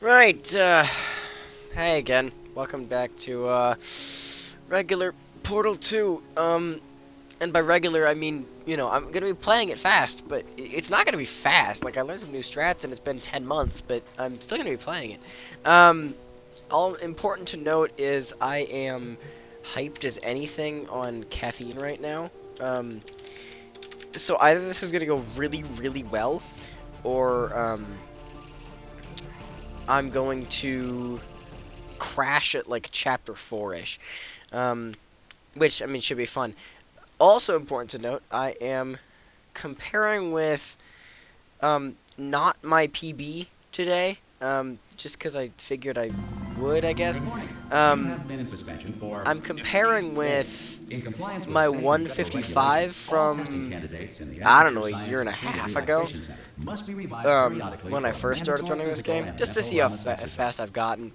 Right, hey again. Welcome back to, regular Portal 2. And by regular, I mean, you know, I'm gonna be playing it fast, but it's not gonna be fast. Like, I learned some new strats, and it's been 10 months, but I'm still gonna be playing it. All important to note is I am hyped as anything on caffeine right now. So either this is gonna go really, really well, or, I'm going to crash at like chapter 4-ish, which I mean should be fun. Also important to note, I am comparing with not my PB today, just because I figured I would, I guess. I'm comparing with my 155 from, I don't know, a year and a half ago, when I first started running this game, just to see how fast I've gotten.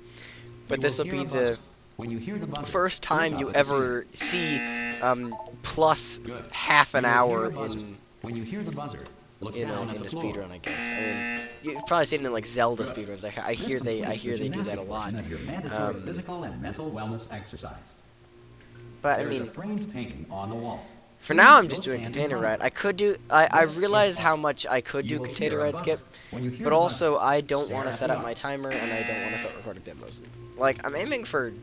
But this will be the first time you ever see plus half an hour in a speedrun, I guess. I mean, you've probably seen it in like Zelda speedruns. I hear they do that a lot. But I mean, for now I'm just doing container ride. I could do. I realize how much I could do container ride skip, but also I don't want to set up my timer and I don't want to start recording demos. Like, I'm aiming for.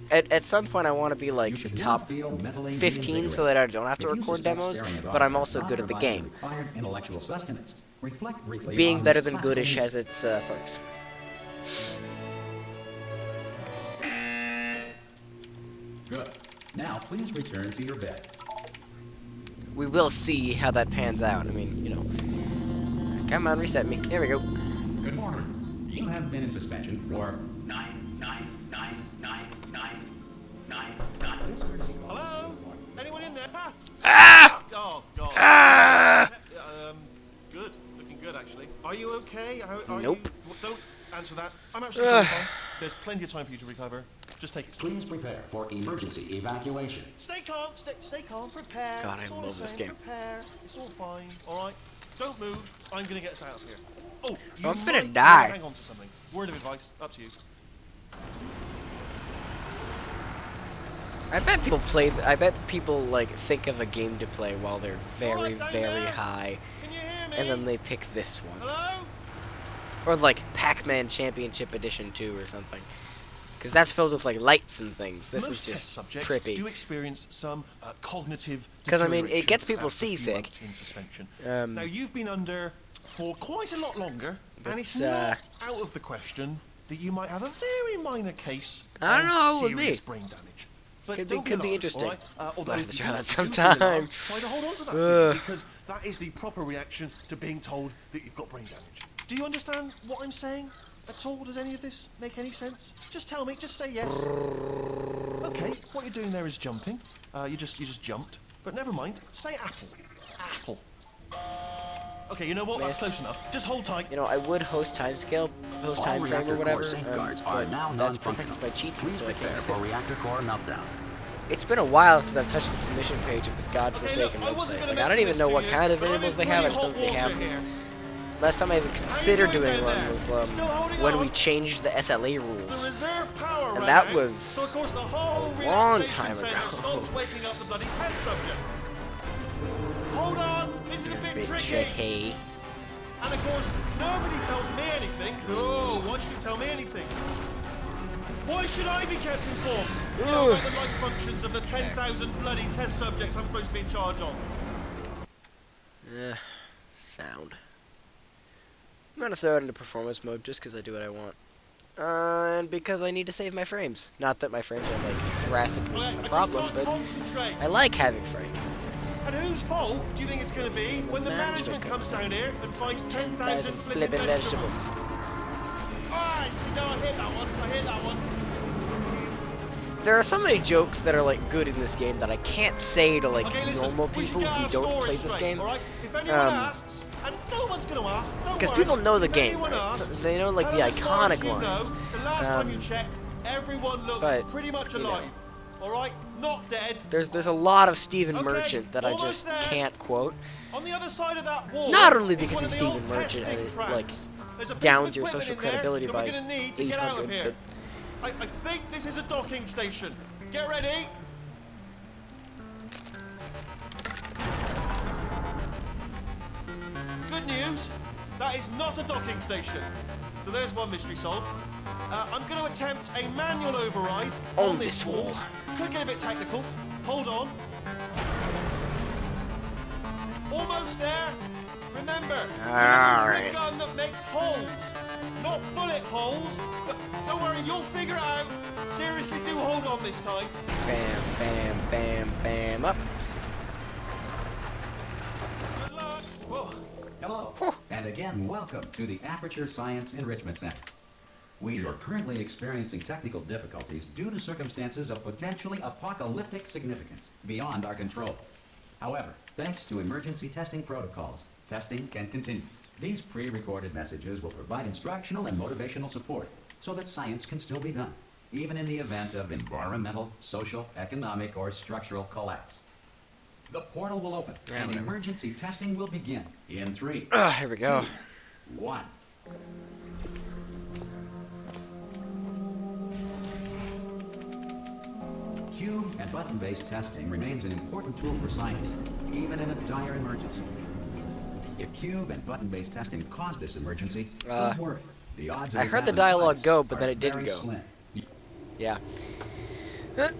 At some point, I want to be like the top 15 so that I don't have to record demos, but I'm also good at the game. Being better than goodish has its perks. Good. Now, please return to your bed. We will see how that pans out. I mean, you know. Come on, reset me. There we go. Good morning. You have been in suspension for 9. Hello? Anyone in there? Ah! Oh, God. Ah! Good. Looking good, actually. Are you okay? Are Nope. You... Well, don't answer that. I'm absolutely fine. There's plenty of time for you to recover. Just take it slow. Please prepare for emergency evacuation. Stay calm. Stay calm. Prepare. God, I It's all love the this same. game. Prepare. It's all fine. All right? Don't move. I'm going to get us out of here. Oh, you I'm finna might die. hang on to something. Word of advice. Up to you. I bet people like think of a game to play while they're very, very high, Can you hear me? and then they pick this one, Hello? or like Pac-Man Championship Edition 2 or something, because that's filled with like lights and things. This Most is test just subjects trippy. do experience some cognitive 'Cause, I mean, it deterioration gets people after a few seasick. months in suspension. Um, Now, you've been under for quite a lot longer, and it's But, not out of the question that you might have a very minor case I don't of know, it would serious be. brain damage. But Could don't be alarmed, interesting. all right? Although Might have to if try you that do sometime. feel alarmed, try to hold on to that feeling, because that is the proper reaction to being told that you've got brain damage. Do you understand what I'm saying at all? Does any of this make any sense? Just tell me. Just say yes. Okay, what you're doing there is jumping. You just jumped. But never mind. Say apple. Apple. Okay, you know what? That's Miss. close enough. Just hold tight. You know, I would host time frame or reactor whatever, core safeguards are but now that's non-functional. protected by cheats, Please so I can't prepare use for it. reactor core meltdown. It's been a while since I've touched the submission page of this godforsaken Okay, look, I wasn't website. gonna Like, I don't mention even this know to what you, kind of but I'm variables in they have. I pretty just know hot they have water them. here. Last time I even considered doing doing down one there? was Still holding when on? we changed the SLA The rules. reserve power And ran that out, was so of course the whole a long relaxation time center ago. stops waking up the bloody test subjects. Hold on, this is a bit Big tricky. tricky. And of course, nobody tells me anything. No, why should you tell me anything? Why should I be kept informed? You know, about the life functions of the 10,000 bloody test subjects I'm supposed to be in charge of. Sound. I'm gonna throw it into performance mode just because I do what I want. And because I need to save my frames. Not that my frames are like drastically I a just problem, can't but concentrate. I like having frames. And whose fault do you think it's going to be when the Management management comes down here and finds 10,000 10,000 flipping flipping vegetables? vegetables. Alright, see, no, I hit that one. I hit that one. There are so many jokes that are like good in this game that I can't say to like Okay, listen, normal we should people get who our don't story play this straight, game. Alright? If anyone Um, asks, and no one's going to ask, don't Because worry. people know the If game, anyone right? asks, They know like tell the them as far as iconic you know, lines. the last time you Um, checked, everyone looked but, pretty much you know. alive. Alright? Not dead. There's a lot of Stephen Okay, Merchant that I almost just there. can't quote. On the other side of that wall. Not only is because one it's of the Stephen old Merchant, testing and tracks. like There's a piece downed of your equipment social in there credibility that by we're gonna need to get out of 800. here. I think this is a docking station. Get ready. Good news, that is not a docking station. So there's one mystery solved. I'm going to attempt a manual override On on this this wall. wall. Could get a bit technical. Hold on. Almost there. Remember, Alright. a gun that makes holes, not bullet holes. But don't worry, you'll figure it out. Seriously, do hold on this time. Bam, bam, bam, bam, up. Good luck. Whoa. Hello, and again, welcome to the Aperture Science Enrichment Center. We are currently experiencing technical difficulties due to circumstances of potentially apocalyptic significance beyond our control. However, thanks to emergency testing protocols, testing can continue. These pre-recorded messages will provide instructional and motivational support so that science can still be done, even in the event of environmental, social, economic, or structural collapse. The portal will open, Yeah, and whatever. emergency testing will begin in 3, Here we go. 1. Cube and button-based testing remains an important tool for science, even in a dire emergency. If cube and button-based testing caused this emergency, don't worry. The odds of I this heard the happening dialogue twice go, but are then it didn't very go. slim. Yeah.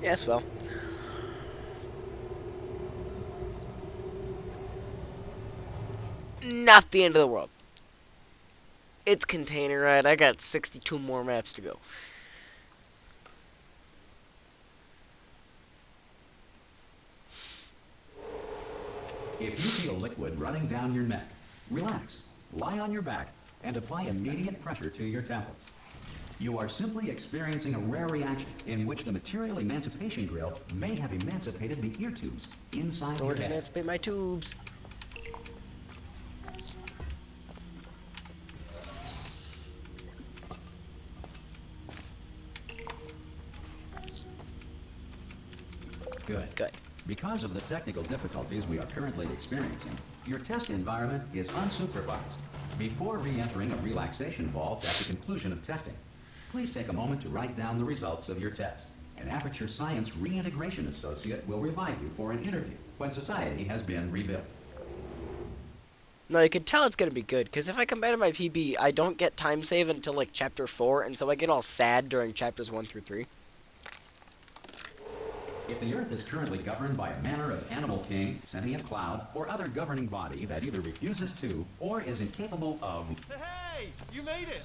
Yes, well. Not the end of the world. It's container, right? I got 62 more maps to go. If you feel liquid running down your neck, relax, lie on your back, and apply immediate pressure to your temples. You are simply experiencing a rare reaction in which the material emancipation grill may have emancipated the ear tubes inside your Lord, head. emancipate my tubes. Good. Good. Because of the technical difficulties we are currently experiencing, your test environment is unsupervised. Before re-entering a relaxation vault at the conclusion of testing, please take a moment to write down the results of your test. An Aperture Science Reintegration Associate will revive you for an interview when society has been rebuilt. No, you can tell it's gonna be good, because if I come back to my PB, I don't get time save until, like, Chapter 4, and so I get all sad during Chapters 1 through 3. If the Earth is currently governed by a manner of animal king, sentient cloud, or other governing body that either refuses to or is incapable of... Hey, you made it.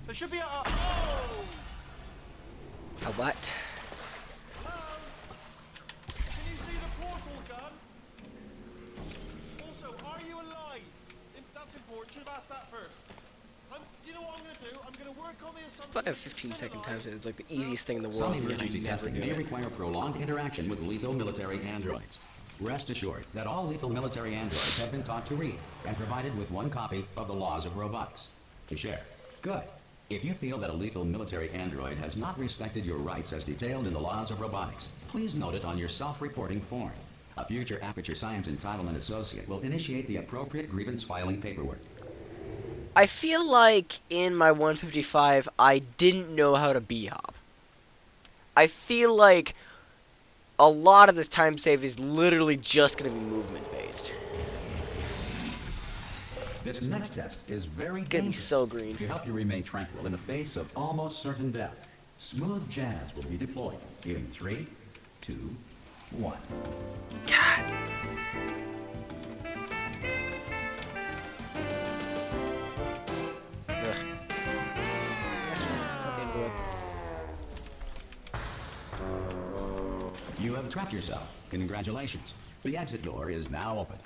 There should be a... Oh! A what? Hello? Can you see the portal gun? Also, are you alive? That's important. Should have asked that first. Do you know what I'm going to do? I'm going to work on the assumption... If I have 15-second time save, it's like the easiest thing in the Some world. emergency testing may require prolonged interaction with lethal military androids. Rest assured that all lethal military androids have been taught to read and provided with one copy of the Laws of Robotics to share. Good. If you feel that a lethal military android has not respected your rights as detailed in the Laws of Robotics, please note it on your self-reporting form. A future Aperture Science Entitlement Associate will initiate the appropriate grievance filing paperwork. I feel like in my 155, I didn't know how to b-hop. I feel like a lot of this time save is literally just going to be movement-based. This next test is very Gonna be dangerous. so green. To help you remain tranquil in the face of almost certain death, smooth jazz will be deployed in 3, 2, 1. God. Ugh. That's not the end of the world. You have trapped yourself. Congratulations. The exit door is now open.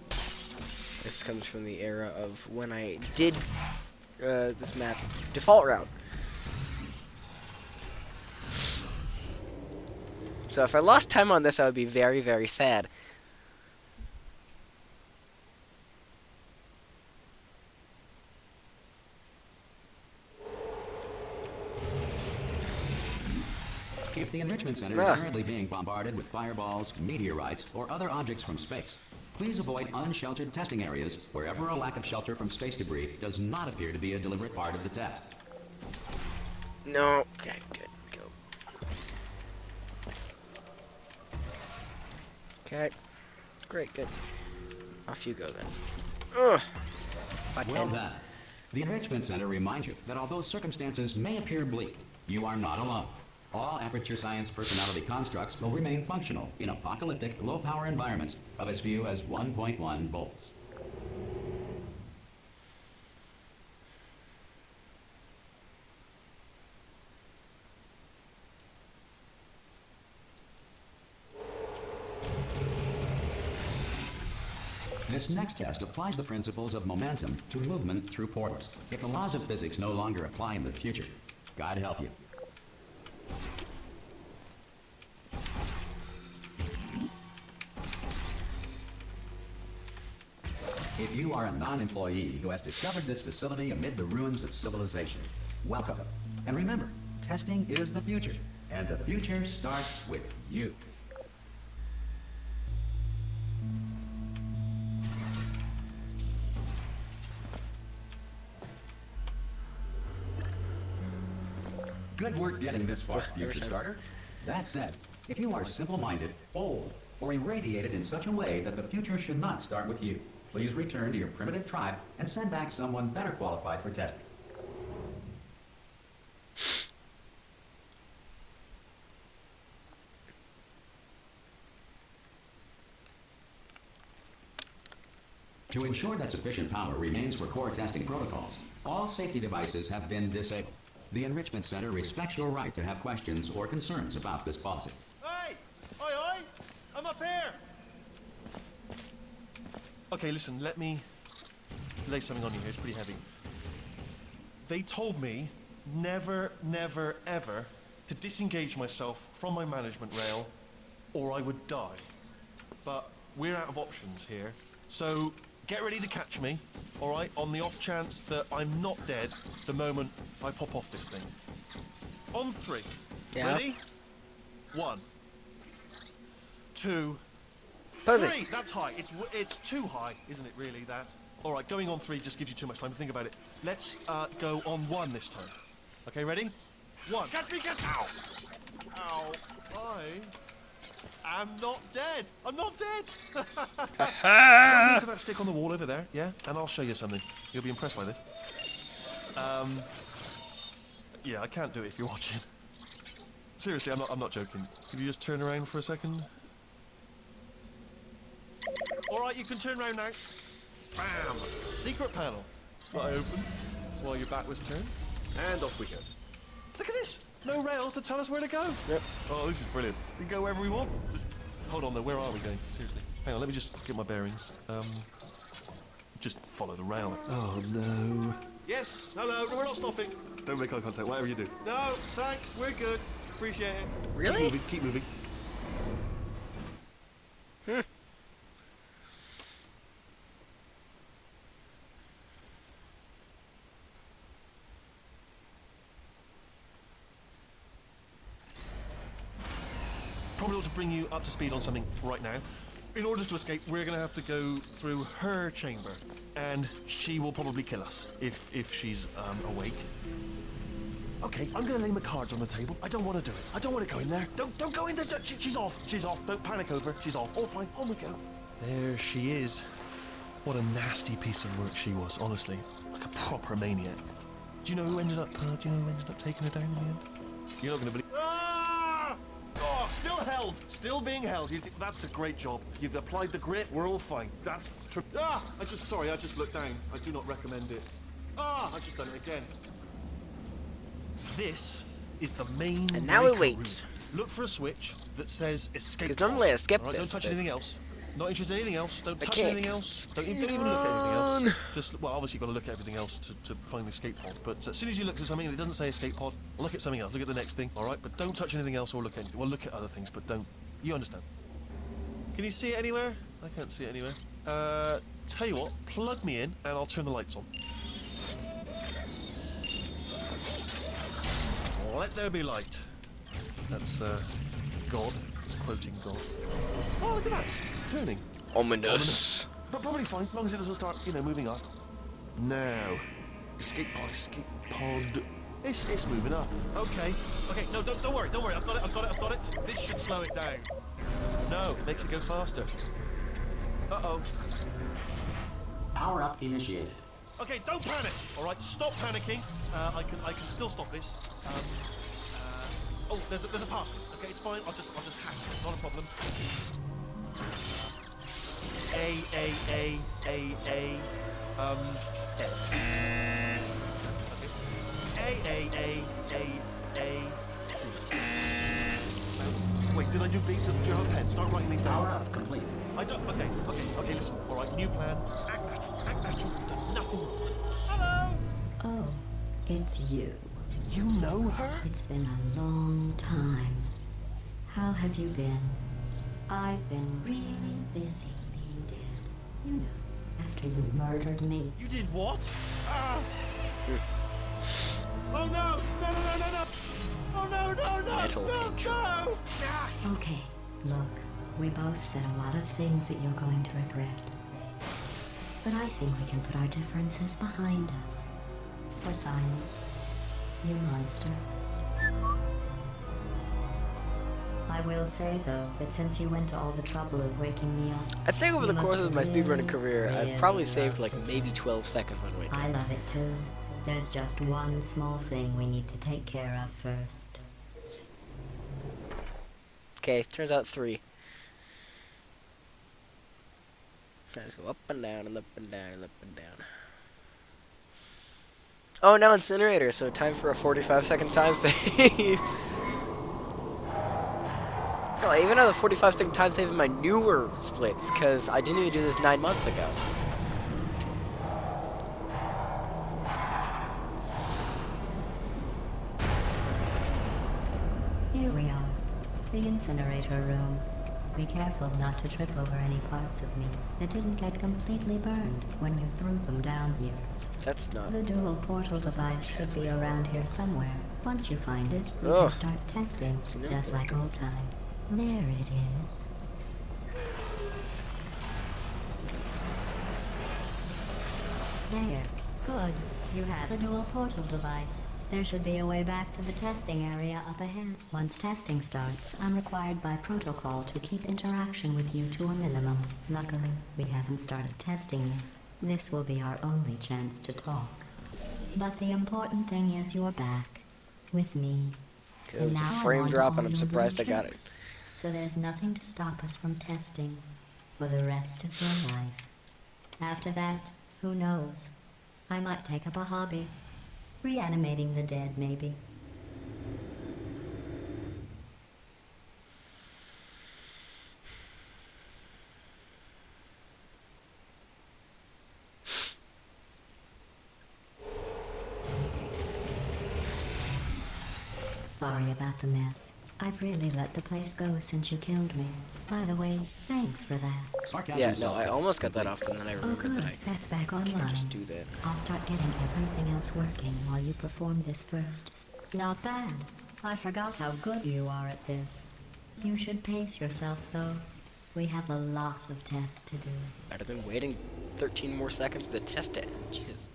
This comes from the era of when I did this map default route. So if I lost time on this, I would be very, very sad. If the Enrichment Center is currently being bombarded with fireballs, meteorites, or other objects from space, Please avoid unsheltered testing areas wherever a lack of shelter from space debris does not appear to be a deliberate part of the test. No. Okay, good. Go. Okay. Great, good. Off you go then. Ugh. By Well 10. done. The Enrichment Center reminds you that although circumstances may appear bleak, you are not alone. All Aperture Science personality constructs will remain functional in apocalyptic, low-power environments of as few as 1.1 volts. This next test applies the principles of momentum to movement through portals. If the laws of physics no longer apply in the future, God help you. If you are a non-employee who has discovered this facility amid the ruins of civilization, welcome. And remember, testing is the future, and the future starts with you. Good work getting this far, future starter. That said, if you are simple-minded, bold, or irradiated in such a way that the future should not start with you, please return to your primitive tribe and send back someone better qualified for testing. To ensure that sufficient power remains for core testing protocols, all safety devices have been disabled. The Enrichment Center respects your right to have questions or concerns about this policy. Hey! Oi, oi! I'm up here! Okay, listen, let me lay something on you here. It's pretty heavy. They told me never, never, ever to disengage myself from my management rail or I would die. But we're out of options here. So get ready to catch me, all right, on the off chance that I'm not dead the moment I pop off this thing. On 3. Yeah. Ready? 1, 2, Pose it. 3. That's high. It's too high, isn't it? Really, that. All right, going on 3 just gives you too much time to think about it. Let's go on 1 this time. Okay, ready? 1. Catch me! Catch! Ow! Ow! I'm not dead. I'm not dead. Come into that stick on the wall over there, yeah, and I'll show you something. You'll be impressed by this. Yeah, I can't do it if you're watching. Seriously, I'm not joking. Could you just turn around for a second? All right, you can turn around now. Bam! Secret panel. I open while your back was turned, and off we go. Look at this. No rail to tell us where to go. Yep. Oh, this is brilliant. We can go wherever we want. Hold on though, where are we going? Seriously. Hang on, let me just get my bearings. Just follow the rail. Oh no. Yes, hello, we're not stopping. Don't make eye contact, whatever you do. No, thanks, we're good. Appreciate it. Really? Keep moving. Probably ought to bring you up to speed on something right now. In order to escape, we're going to have to go through her chamber, and she will probably kill us if she's awake. Okay, I'm going to lay my cards on the table. I don't want to do it. I don't want to go in there. Don't go in there. She's off. She's off. Don't panic over. She's off. All fine. On we go. There she is. What a nasty piece of work she was. Honestly, like a proper maniac. Do you know who ended up? Taking her down in the end? You're not going to believe. Oh, still held. Still being held. That's a great job. You've applied the grit. We're all fine. That's I just looked down. I do not recommend it. I've just done it again. This is the main. And now we breaker wait. room. Look for a switch that says escape. Because normally I skip All right, this. don't touch but- anything else. Not interested in anything else. Don't touch can't. anything else. Don't even look at anything else. Just, well, obviously you've got to look at everything else to find the escape pod. But as soon as you look at something that doesn't say escape pod, look at something else. Look at the next thing, all right? But don't touch anything else or look at anything. Well, look at other things, but don't. You understand? Can you see it anywhere? I can't see it anywhere. Tell you what, plug me in and I'll turn the lights on. Let there be light. That's God. It's quoting God. Oh, look at that. Turning. Ominous. But probably fine, as long as it doesn't start, moving up. Now, escape pod, escape pod. It's moving up. Okay, no, don't worry. I've got it. This should slow it down. No, makes it go faster. Uh-oh. Power up initiated. Okay, don't panic. All right, stop panicking. I can still stop this. Oh, there's a password. Okay, it's fine. I'll just hack it. It's not a problem. C. Wait, did I do B? Do you have a pen? Start writing these down. Power up complete. I don't. Okay. Listen. All right, new plan. Act natural. You've done nothing. Hello. Oh, it's you. You know her? It's been a long time. How have you been? I've been really busy being dead. You know, after you murdered me. You did what? Ah. Oh no! No! Oh no! Metal intro. No! Okay, look, we both said a lot of things that you're going to regret. But I think we can put our differences behind us. For science, you monster. I will say, though, that since you went to all the trouble of waking me up, I think over the you course must of my speedrunning career, I've really probably saved love like to maybe talk. 12 seconds on waking. I love it too. There's just one small thing we need to take care of first. Okay, turns out 3. I just go up and down and up and down and up and down. Oh, now incinerator, so time for a 45-second time save. No, I even have a 45-second time save in my newer splits, because I didn't even do this 9 months ago. Here we are, the incinerator room. Be careful not to trip over any parts of me that didn't get completely burned when you threw them down here. That's not... The dual portal device should be around here somewhere. Once you find it, we Ugh. can start testing, no just like old times. There it is. There. Good. You have the dual portal device. There should be a way back to the testing area up ahead. Once testing starts, I'm required by protocol to keep interaction with you to a minimum. Luckily, we haven't started testing yet. This will be our only chance to talk. But the important thing is you're back. With me. It was a now I frame want drop all and I'm your surprised I little got it. tricks. So there's nothing to stop us from testing for the rest of your life. After that, who knows? I might take up a hobby. Reanimating the dead, maybe. Sorry about the mess. I've really let the place go since you killed me. By the way, thanks for that. Sarcasm Yeah, no, I self-test almost got that complete. off, and then I Oh remembered good, that I that's back can't online. just do that. I'll start getting everything else working while you perform this first. Not bad. I forgot how good you are at this. You should pace yourself, though. We have a lot of tests to do. Better than waiting 13 more seconds to test it. Jesus.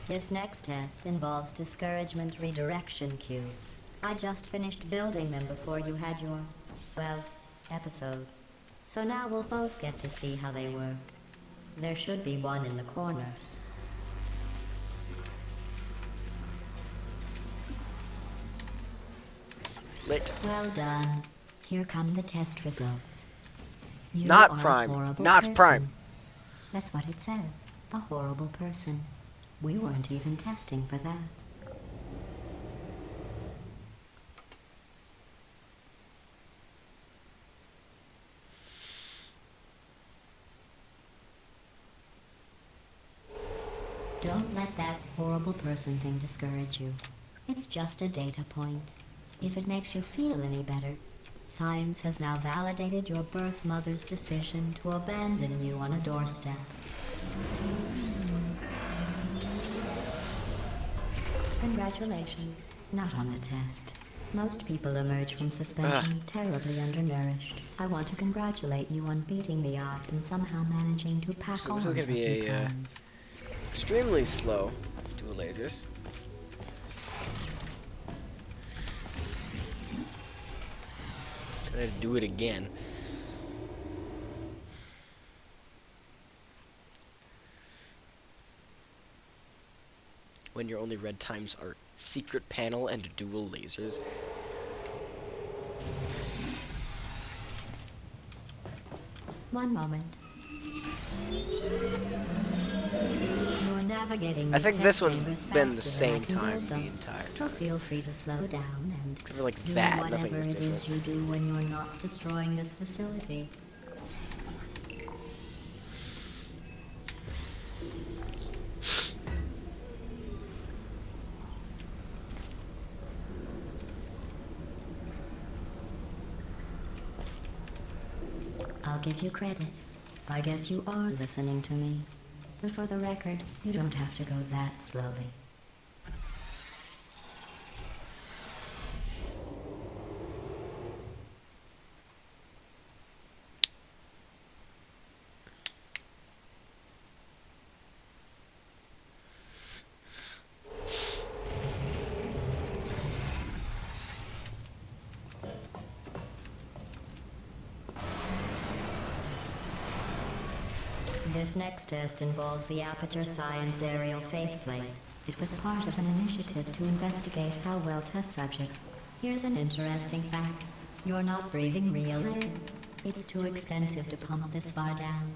This next test involves discouragement redirection cubes. I just finished building them before you had your, well, episode. So now we'll both get to see how they work. There should be one in the corner. Lit. Well done. Here come the test results. You Not are a prime. horrible Not person. prime. That's what it says. A horrible person. We weren't even testing for that. Don't let that horrible person thing discourage you. It's just a data point. If it makes you feel any better, science has now validated your birth mother's decision to abandon you on a doorstep. Congratulations. Not on the test. Most people emerge from suspension terribly undernourished. I want to congratulate you on beating the odds and somehow managing to pack So on this is gonna be few a, pounds. extremely slow dual lasers. Gonna do it again. When your only red times are secret panel and dual lasers. One moment. You're navigating I these think test this one's chambers been the faster than I same can time build the them. entire So time. feel free to slow down and Except for like do that, whatever nothing is it is different. you do when you're not destroying this facility. I'll give you credit. I guess you are listening to me. But for the record, you don't have to go that slowly. This next test involves the Aperture Science Aerial Faceplate. It was part of an initiative to investigate how well test subjects. Here's an interesting fact. You're not breathing real air. It's too expensive to pump this far down.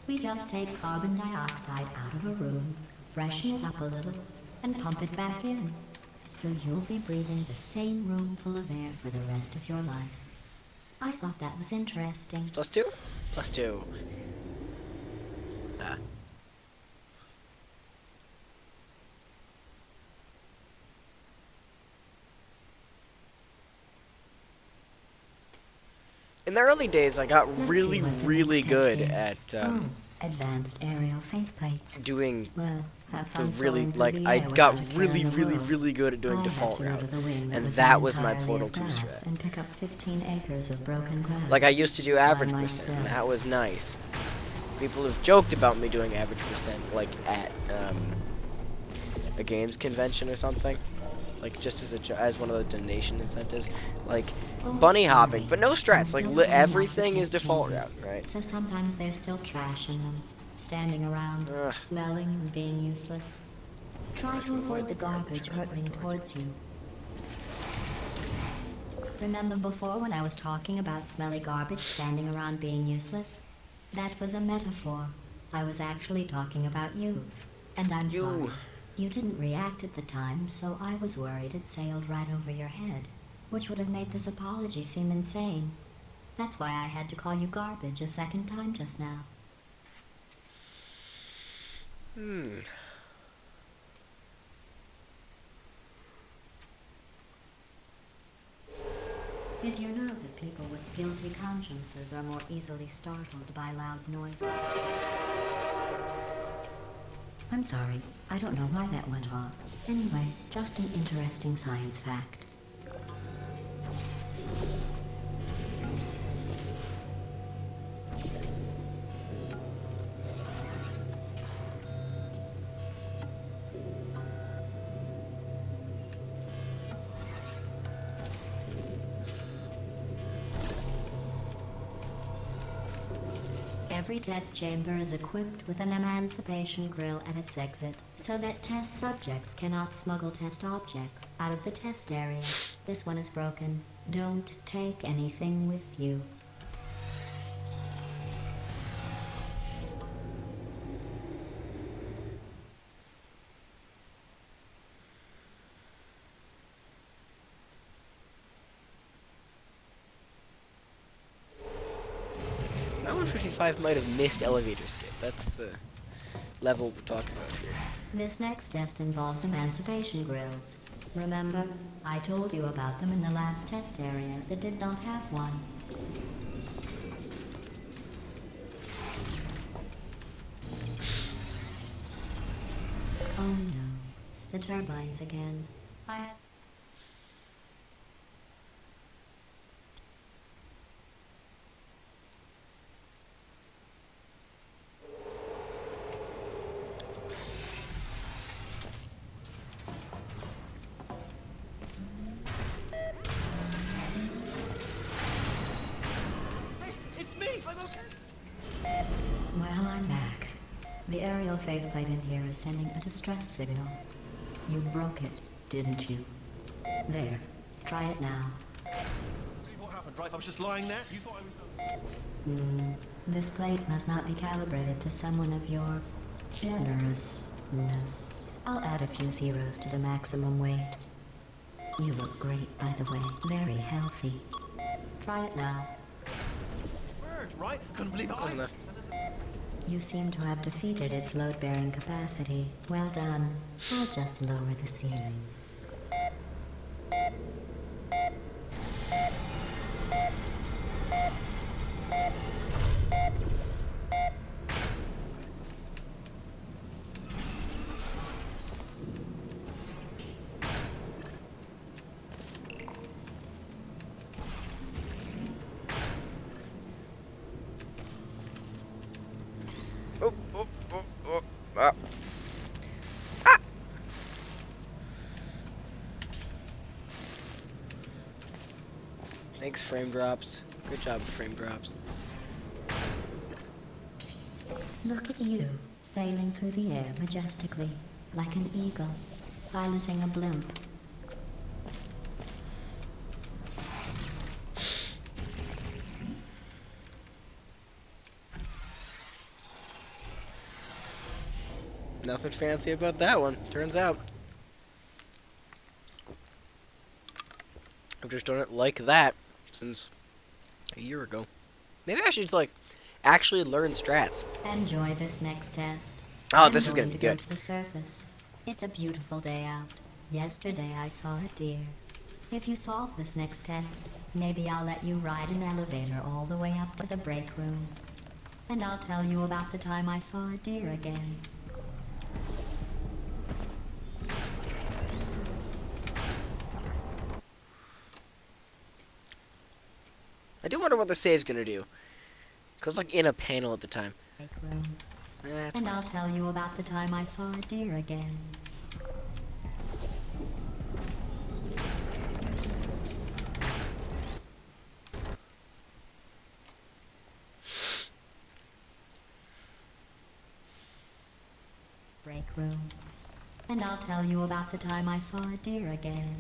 We just take carbon dioxide out of a room, freshen it up a little, and pump it back in. So you'll be breathing the same room full of air for the rest of your life. I thought that was interesting. +2? +2. Ah. In the early days, I got Let's really, see what the really next good test is. at Advanced aerial faceplates. doing Well, have the fun really, soaring through like, the I air got without a care really, in the really, world. really good at doing I default have to go route. to the wing And was that made was my entirely Portal of 2 glass strat. and pick up 15 acres of broken glass. Like, I used to do average By percent, and myself. that was nice. People have joked about me doing average percent, like, at, a games convention or something. Like, just as one of the donation incentives. Like, Oh, bunny hopping, sorry. but no I'm strats. Like, still going off the everything is test default route, chambers. right? So sometimes there's still trash in them, standing around, Ugh. smelling and being useless. Try to avoid the garbage hurtling towards you. Remember before when I was talking about smelly garbage standing around being useless? That was a metaphor. I was actually talking about you. And I'm You. sorry. You didn't react at the time, so I was worried it sailed right over your head, which would have made this apology seem insane. That's why I had to call you garbage a second time just now. Did you know that people with guilty consciences are more easily startled by loud noises? I'm sorry, I don't know why that went off. Anyway, just an interesting science fact. Every test chamber is equipped with an emancipation grill at its exit, so that test subjects cannot smuggle test objects out of the test area. This one is broken. Don't take anything with you. That 155 might have missed elevator skip. That's the level we're talking about here. This next test involves emancipation grills. Remember, I told you about them in the last test area that did not have one. Oh no. the turbines again. I have... Hey, it's me! I'm okay! Well, I'm back. The aerial faceplate in here is sending a distress signal. You broke it, didn't you? There. Try it now. What happened, right? I was just lying there. You thought I was done. This plate must not be calibrated to someone of your generousness. I'll add a few zeros to the maximum weight. You look great, by the way. Very healthy. Try it now. Word, right? Couldn't believe it. Close enough. You seem to have defeated its load-bearing capacity. Well done. I'll just lower the ceiling. Oh, oh, oh, oh. Ah. Ah. Thanks, frame drops. Good job, frame drops. Look at you, sailing through the air majestically, like an eagle, piloting a blimp. Nothing fancy about that one, turns out. I've just done it like that since a year ago. Maybe I should, like, actually learn strats. Enjoy this next test. Oh, I'm this is gonna going be to go good. to the surface. It's a beautiful day out. Yesterday I saw a deer. If you solve this next test, maybe I'll let you ride an elevator all the way up to the break room. And I'll tell you about the time I saw a deer again. I do wonder what the save's gonna do. Cause like in a panel at the time. Break room. That's And fine. I'll tell you about the time I saw a deer again. Break room. And I'll tell you about the time I saw a deer again.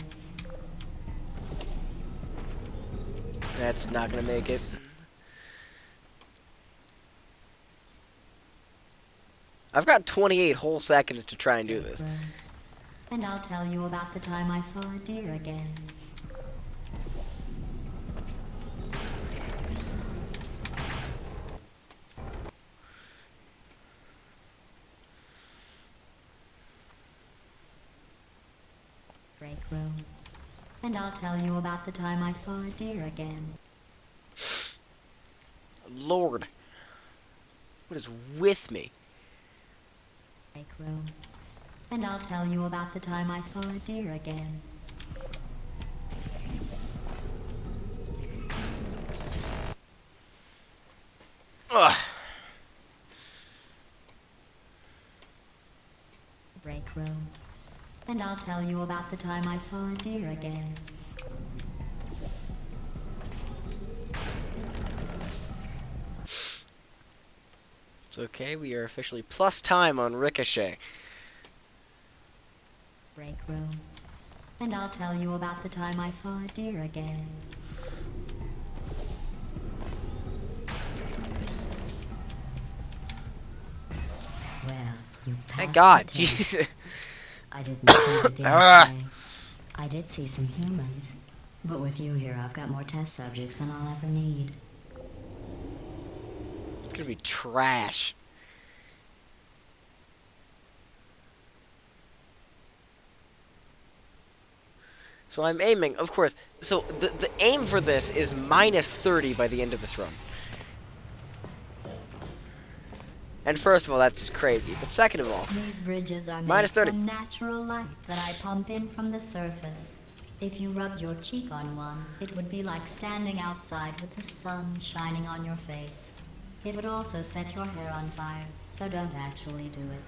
That's not gonna make it. I've got 28 whole seconds to try and do this. Break room. And I'll tell you about the time I saw a deer again. Break room. And I'll tell you about the time I saw a deer again. Lord. What is with me? Break room. And I'll tell you about the time I saw a deer again. Ugh. Break room. And I'll tell you about the time I saw a deer again. It's okay, we are officially plus time on Ricochet. Break room. And I'll tell you about the time I saw a deer again. Well, you passed Thank God. the test. Jesus. I didn't see the deer Ah. today. I did see some humans. But with you here, I've got more test subjects than I'll ever need. It's gonna be trash. So I'm aiming, of course. So the aim for this is minus 30 by the end of this run. And first of all, that's just crazy. But second of all, These bridges are made Minus 30. from natural light that I pump in from the surface. If you rubbed your cheek on one, it would be like standing outside with the sun shining on your face. It would also set your hair on fire, so don't actually do it.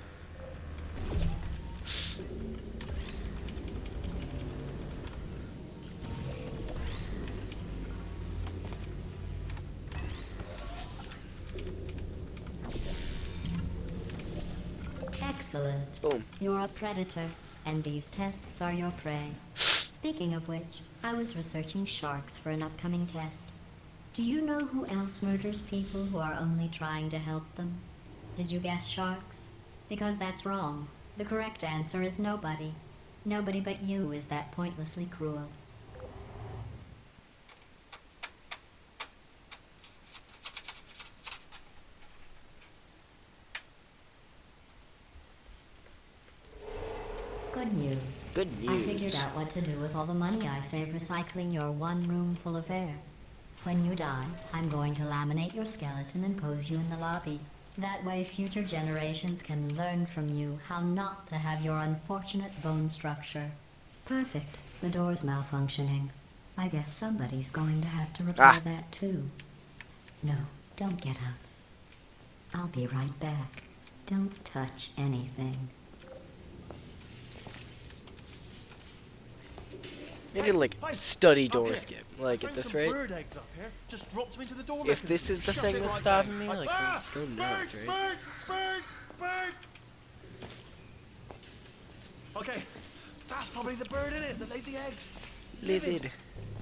Excellent. boom. You're a predator, and these tests are your prey. Speaking of which, I was researching sharks for an upcoming test. Do you know who else murders people who are only trying to help them? Did you guess sharks? Because that's wrong. The correct answer is nobody. Nobody but you is that pointlessly cruel. Good news. Good I figured news. out what to do with all the money I save recycling your one room full of air. When you die, I'm going to laminate your skeleton and pose you in the lobby. That way future generations can learn from you how not to have your unfortunate bone structure. Perfect. The door's malfunctioning. I guess somebody's going to have to repair that too. No, don't get up. I'll be right back. Don't touch anything. They need to like Hey, study up door here. skip. Like I at found this some rate. bird eggs up here. Just dropped them into the door. If this is the Shut thing it that's right stopping back. me, like, go nuts, bird, right? bird. Okay, that's probably the bird in it that laid the eggs. Livid.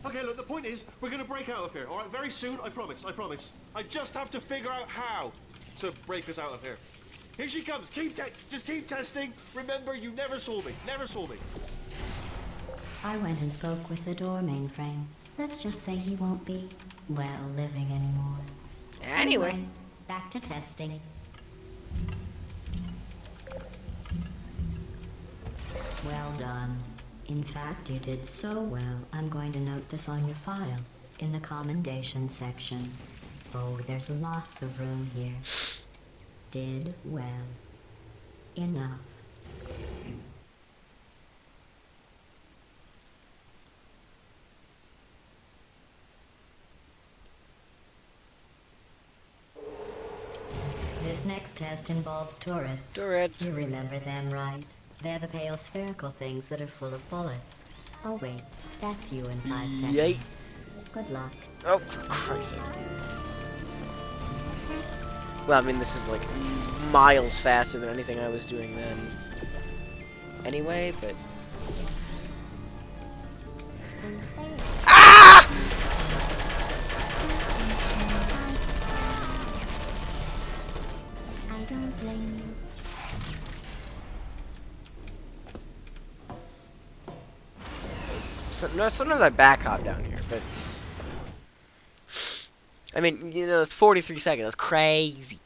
Okay, look, the point is, we're gonna break out of here, all right? Very soon, I promise, I promise. I just have to figure out how to break us out of here. Here she comes. Just keep testing. Remember, you never saw me. Never saw me. I went and spoke with the door mainframe. Let's just say he won't be, well, living anymore. Anyway. Back to testing. Well done. In fact, you did so well, I'm going to note this on your file, in the commendation section. Oh, there's lots of room here. Did well. Enough. This next test involves turrets. Turrets. You remember them, right? They're the pale spherical things that are full of bullets. Oh wait, that's you in 5 seconds. Yay. Good luck. Oh, Christ. Well, I mean, this is like miles faster than anything I was doing then. Anyway, but. Ah! I don't blame you. No, sometimes I back hop down here, but. I mean, you know, it's 43 seconds. That's crazy.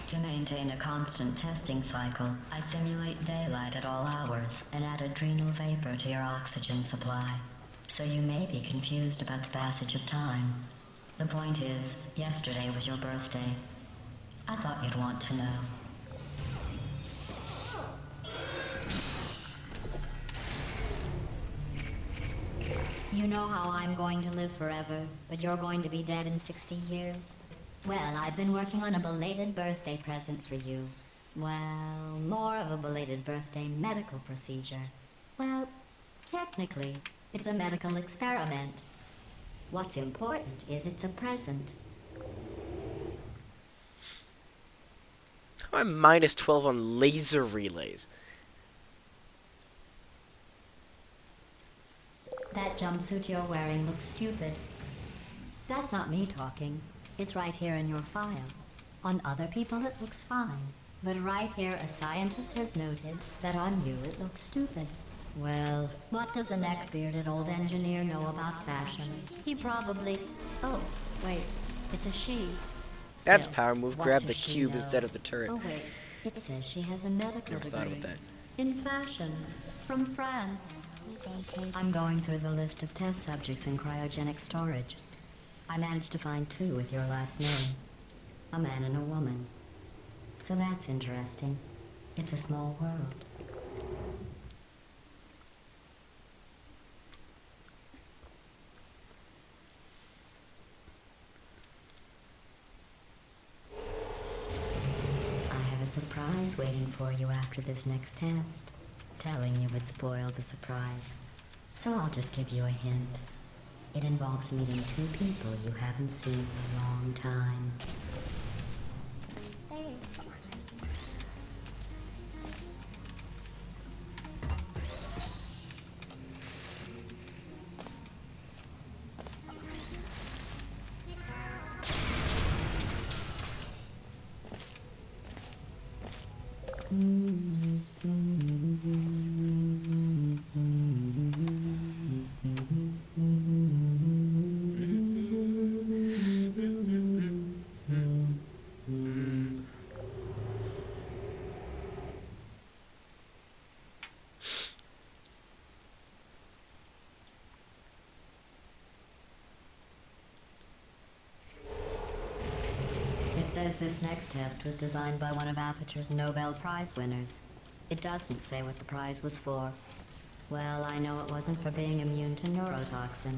To maintain a constant testing cycle, I simulate daylight at all hours and add adrenal vapor to your oxygen supply. So you may be confused about the passage of time. The point is, yesterday was your birthday. I thought you'd want to know. You know how I'm going to live forever, but you're going to be dead in 60 years? Well, I've been working on a belated birthday present for you. Well, more of a belated birthday medical procedure. Well, technically, it's a medical experiment. What's important is it's a present. I'm minus 12 on laser relays. That jumpsuit you're wearing looks stupid. That's not me talking. It's right here in your file. On other people it looks fine. But right here a scientist has noted that on you it looks stupid. Well, what does a neck-bearded old engineer know about fashion? He probably... Oh, wait. It's a she. That's Still, power move. what Grab does the she cube know? instead of the turret. Oh wait, it says she has a medical Never thought degree about that. in fashion. From France. I'm going through the list of test subjects in cryogenic storage. I managed to find 2 with your last name. A man and a woman. So that's interesting. It's a small world. I have a surprise waiting for you after this next test. Telling you would spoil the surprise. So I'll just give you a hint. It involves meeting 2 people you haven't seen in a long time. It says this next test was designed by one of Aperture's Nobel Prize winners. It doesn't say what the prize was for. Well, I know it wasn't for being immune to neurotoxin.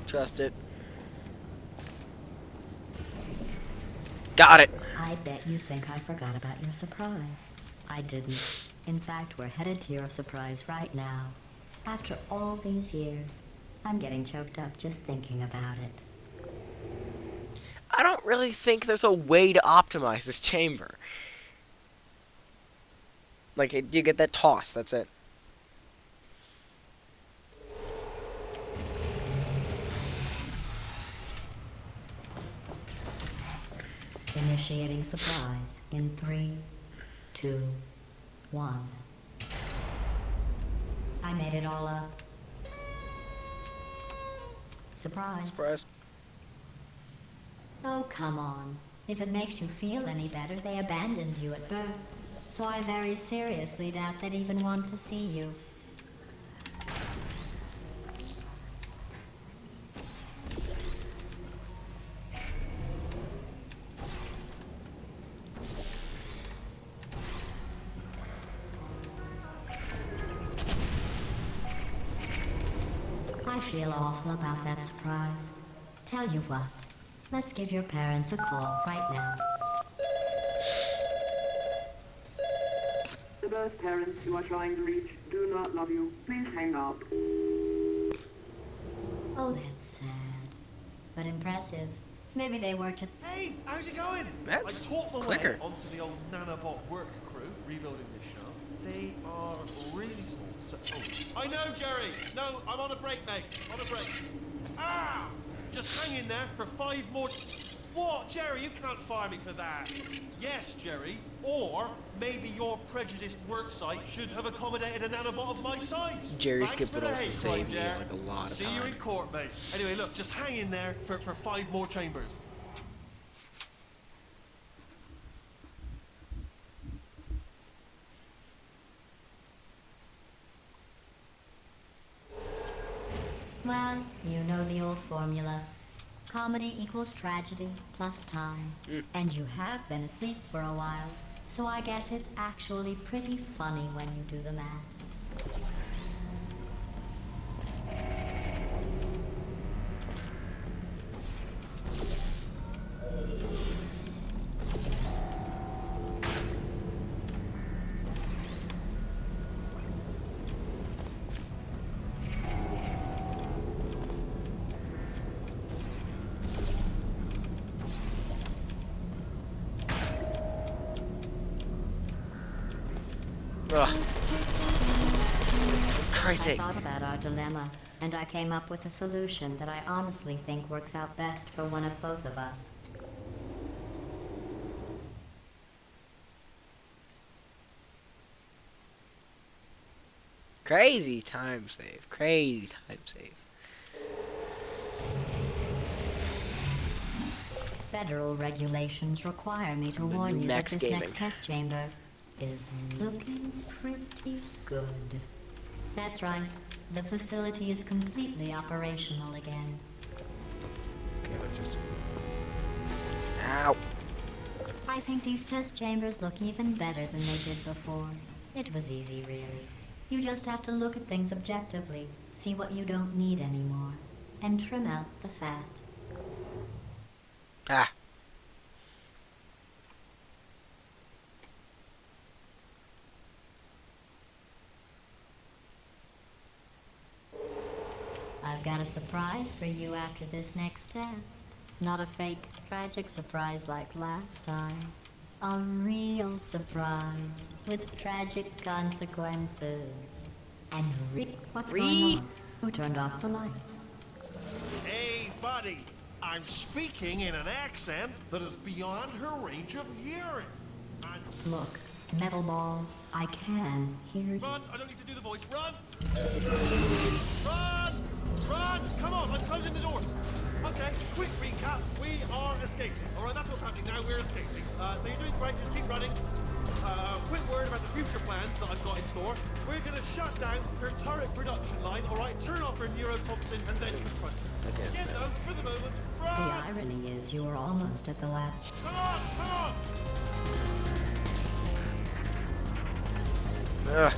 Trust it. Got it. I bet you think I forgot about your surprise. I didn't. In fact, we're headed to your surprise right now. After all these years, I'm getting choked up just thinking about it. I don't really think there's a way to optimize this chamber. Like, you get that toss, that's it. Initiating surprise in 3, 2, 1. I made it all up. Surprise. Surprise. Oh, come on. If it makes you feel any better, they abandoned you at birth. So I very seriously doubt they'd even want to see you. I feel awful about that surprise. Tell you what, let's give your parents a call right now. The birth parents you are trying to reach do not love you. Please hang up. Oh, that's sad. But impressive. Maybe they worked at... Hey, how's it going? That's I taught my quicker. way onto the old nanobot work crew rebuilding this shaft. They are really small. So, oh, I know, Jerry. No, I'm on a break, mate. On a break. Ah! Just hang in there for 5 more... What, Jerry? You can't fire me for that. Yes, Jerry. Or maybe your prejudiced work site should have accommodated a nanobot of my size. Jerry Thanks skipped for it the also hate saved crime, me Jer. like a lot of See you time. in court, mate. Anyway, look, just hang in there for 5 more chambers. Well, you know the old formula. Comedy equals tragedy plus time. And you have been asleep for a while, so I guess it's actually pretty funny when you do the math. Ugh. For Christ's I sakes. thought about our dilemma, and I came up with a solution that I honestly think works out best for one of both of us. Crazy time save. Crazy time save. Federal regulations require me to The warn new you Max that this Gaming. next test chamber is looking pretty good. That's right. The facility is completely operational again. Okay, let's just... Ow! I think these test chambers look even better than they did before. It was easy, really. You just have to look at things objectively, see what you don't need anymore, and trim out the fat. Ah! I've got a surprise for you after this next test. Not a fake, tragic surprise like last time. A real surprise with tragic consequences. And what's going on? Who turned off the lights? Hey, buddy. I'm speaking in an accent that is beyond her range of hearing. And Look, Metal Ball, I can hear you. run! I don't need to do the voice. Run! Run! Run! Come on, I'm closing the door. Okay, quick recap. We are escaping. All right, that's what's happening now. We're escaping. So you're doing great. Just keep running. Quick word about the future plans that I've got in store. We're going to shut down her turret production line. All right, turn off her neurotoxin and then confront her. Okay. Again, though, for the moment, The run! irony is you were almost at the lab. Come on! Come on! Ugh.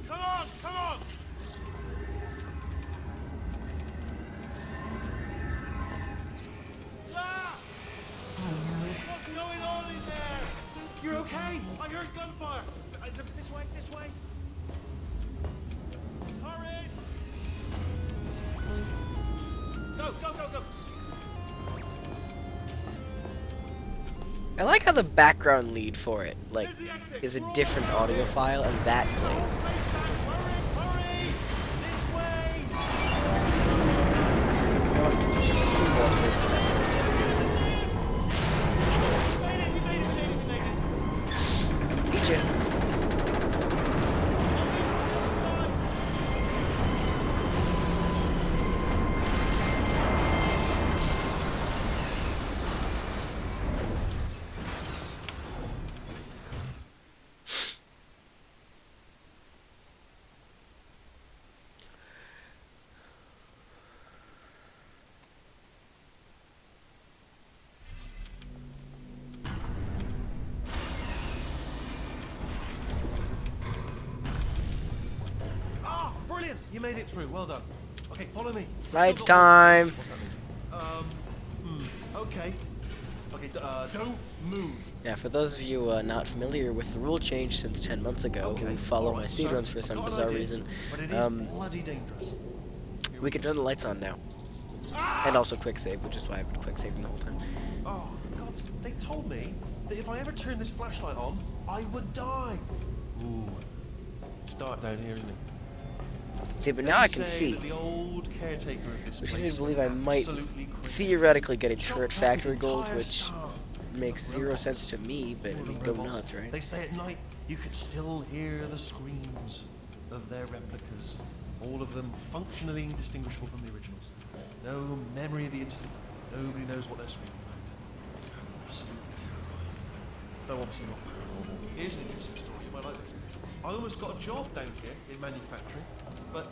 Come on! Come on! Ah! Oh no. What's going on in there? You're okay? I heard gunfire. This way, this way. Hurry! Go, go, go, go. I like how the background lead for it, like, Here's the exit. is a different audio file, and that plays. Hurry, hurry! This way! We made it, we made it, we made it, we made it. Beat you. Ah, brilliant! You made it through. Well done. Okay, follow me. Lights Still got time. What's happening? Okay. Okay, don't move. Yeah, for those of you not familiar with the rule change since 10 months ago, who follow my alright, speedruns so for some I've got an bizarre idea, reason, But it is bloody dangerous. we can turn the lights on now. And also quick save, which is why I've been quick saving the whole time. Oh, for God's sake, they told me that if I ever turned this flashlight on, I would die. Ooh. It's dark down here, isn't it? See, but They now I can say see, that the old caretaker of this which leads me place to believe I might absolutely crazy. theoretically get a Shot turret up his factory gold, entire which staff. makes zero sense to me, but I All mean, the go robots. nuts, right? They say at night you could still hear the screams of their replicas, all of them functionally indistinguishable from the originals. No memory of the incident. Nobody knows what they're screaming about. Absolutely terrifying. Though obviously not paranormal. Here's an interesting story. You might like this. I almost got a job down here in manufacturing, but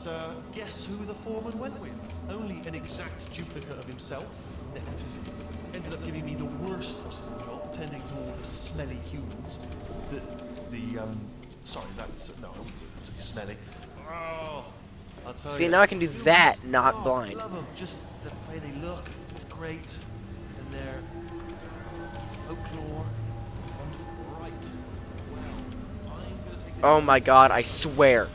guess who the foreman went with? Only an exact duplicate of himself. Nepotism. Ended up giving me the worst possible job, tending to all the smelly humans. Sorry, that's no, I wouldn't do it. It's smelly. Oh, I'll tell See, you. now I can do that, not Oh, blind. Love them. Just the way they look is great, and their folklore. And right. Well, I'm gonna take this. Oh my god, I swear.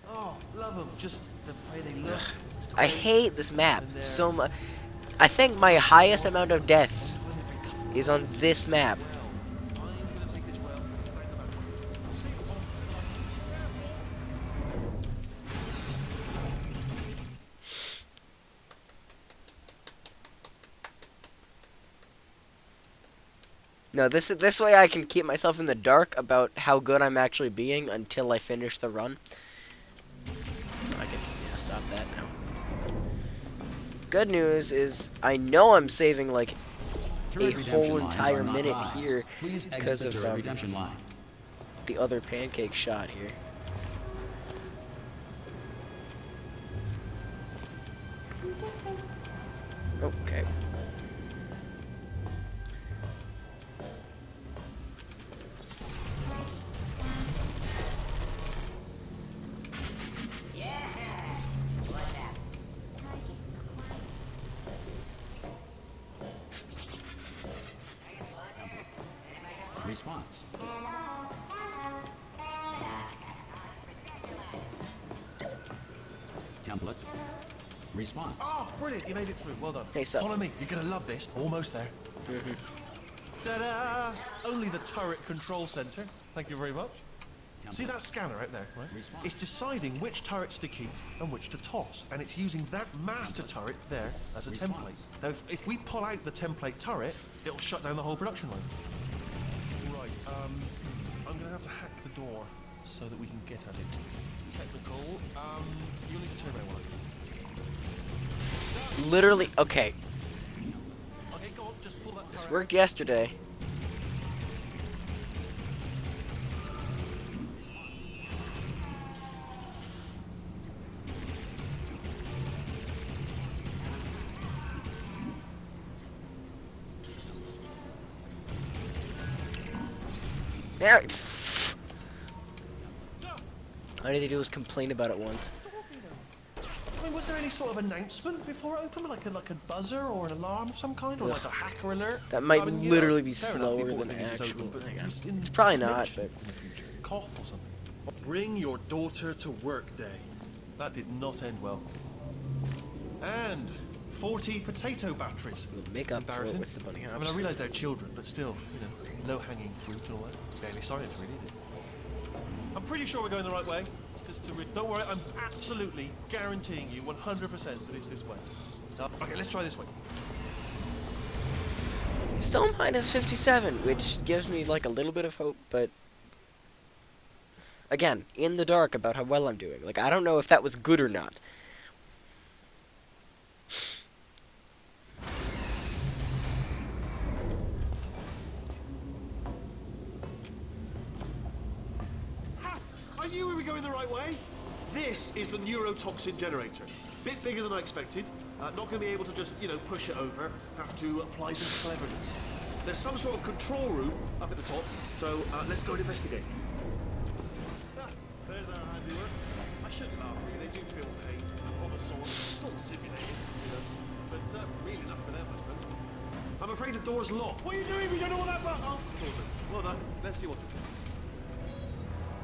Oh, love them. Just the way they look. is I great. hate this map And they're- so much. I think my highest amount of deaths is on this map. I'm gonna take this well. No, this way I can keep myself in the dark about how good I'm actually being until I finish the run. I can stop that now. Good news is I know I'm saving like a whole entire minute here because of redemption line. the other pancake shot here. Okay. Response. Template. Response. Oh, brilliant! You made it through. Well done. Hey, sup? Follow me. You're gonna love this. Almost there. Ta-da! Only the turret control center. Thank you very much. See that scanner out there, right? Response. It's deciding which turrets to keep and which to toss, and it's using that master turret there as a Response. template. Now, if we pull out the template turret, it'll shut down the whole production line. Right, I'm gonna have to hack the door so that we can get at it. Technical, you'll need to turn around one. Literally, okay. Okay, go on, just pull that This turret. worked yesterday. Now, all I need to do is complain about it once. I mean, was there any sort of announcement before it opened, like a buzzer or an alarm of some kind, or like a hacker alert? That might I mean, you literally know, be fair enough, slower the important than thing is it's actual. open, but Hang on. just in- It's probably just not, mention but it in the future. Cough or something. Bring your daughter to work day. That did not end well. And 40 potato batteries. we'll make up for it Embarrassing. with the bunny I mean, I hops. realise they're children, but still, low-hanging fruit and all that. Barely science, really, is it? I'm pretty sure we're going the right way. Don't worry, I'm absolutely guaranteeing you 100% that it's this way. Okay, let's try this way. Still minus 57, which gives me like a little bit of hope, but again, in the dark about how well I'm doing. Like, I don't know if that was good or not. Ha! I knew we were going the right way. This is the neurotoxin generator. Bit bigger than I expected. Not going to be able to just, push it over. Have to apply some cleverness. There's some sort of control room up at the top, so let's go and investigate. Ah, there's our handiwork. I shouldn't laugh at you. They do feel pain of a sort. It's all simulated, but really enough for them, I suppose. I'm afraid the door's locked. What are you doing? We don't know what that button. Oh, door's open. Well done. Let's see what's inside.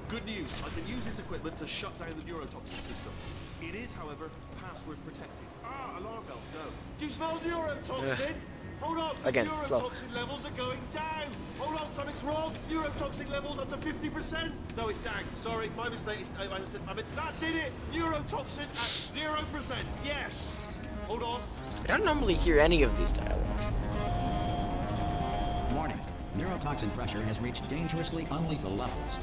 Good news, I can use this equipment to shut down the neurotoxin system. It is, however, password protected. Ah, alarm bells, no. Do you smell neurotoxin? Hold on, Again, neurotoxin slow. levels are going down. Hold on, something's wrong. Neurotoxin levels up to 50%. No, it's down. Sorry, my mistake. I mean, that did it. Neurotoxin at 0%. Yes. Hold on. I don't normally hear any of these dialogues. Warning. Neurotoxin pressure has reached dangerously unlethal levels.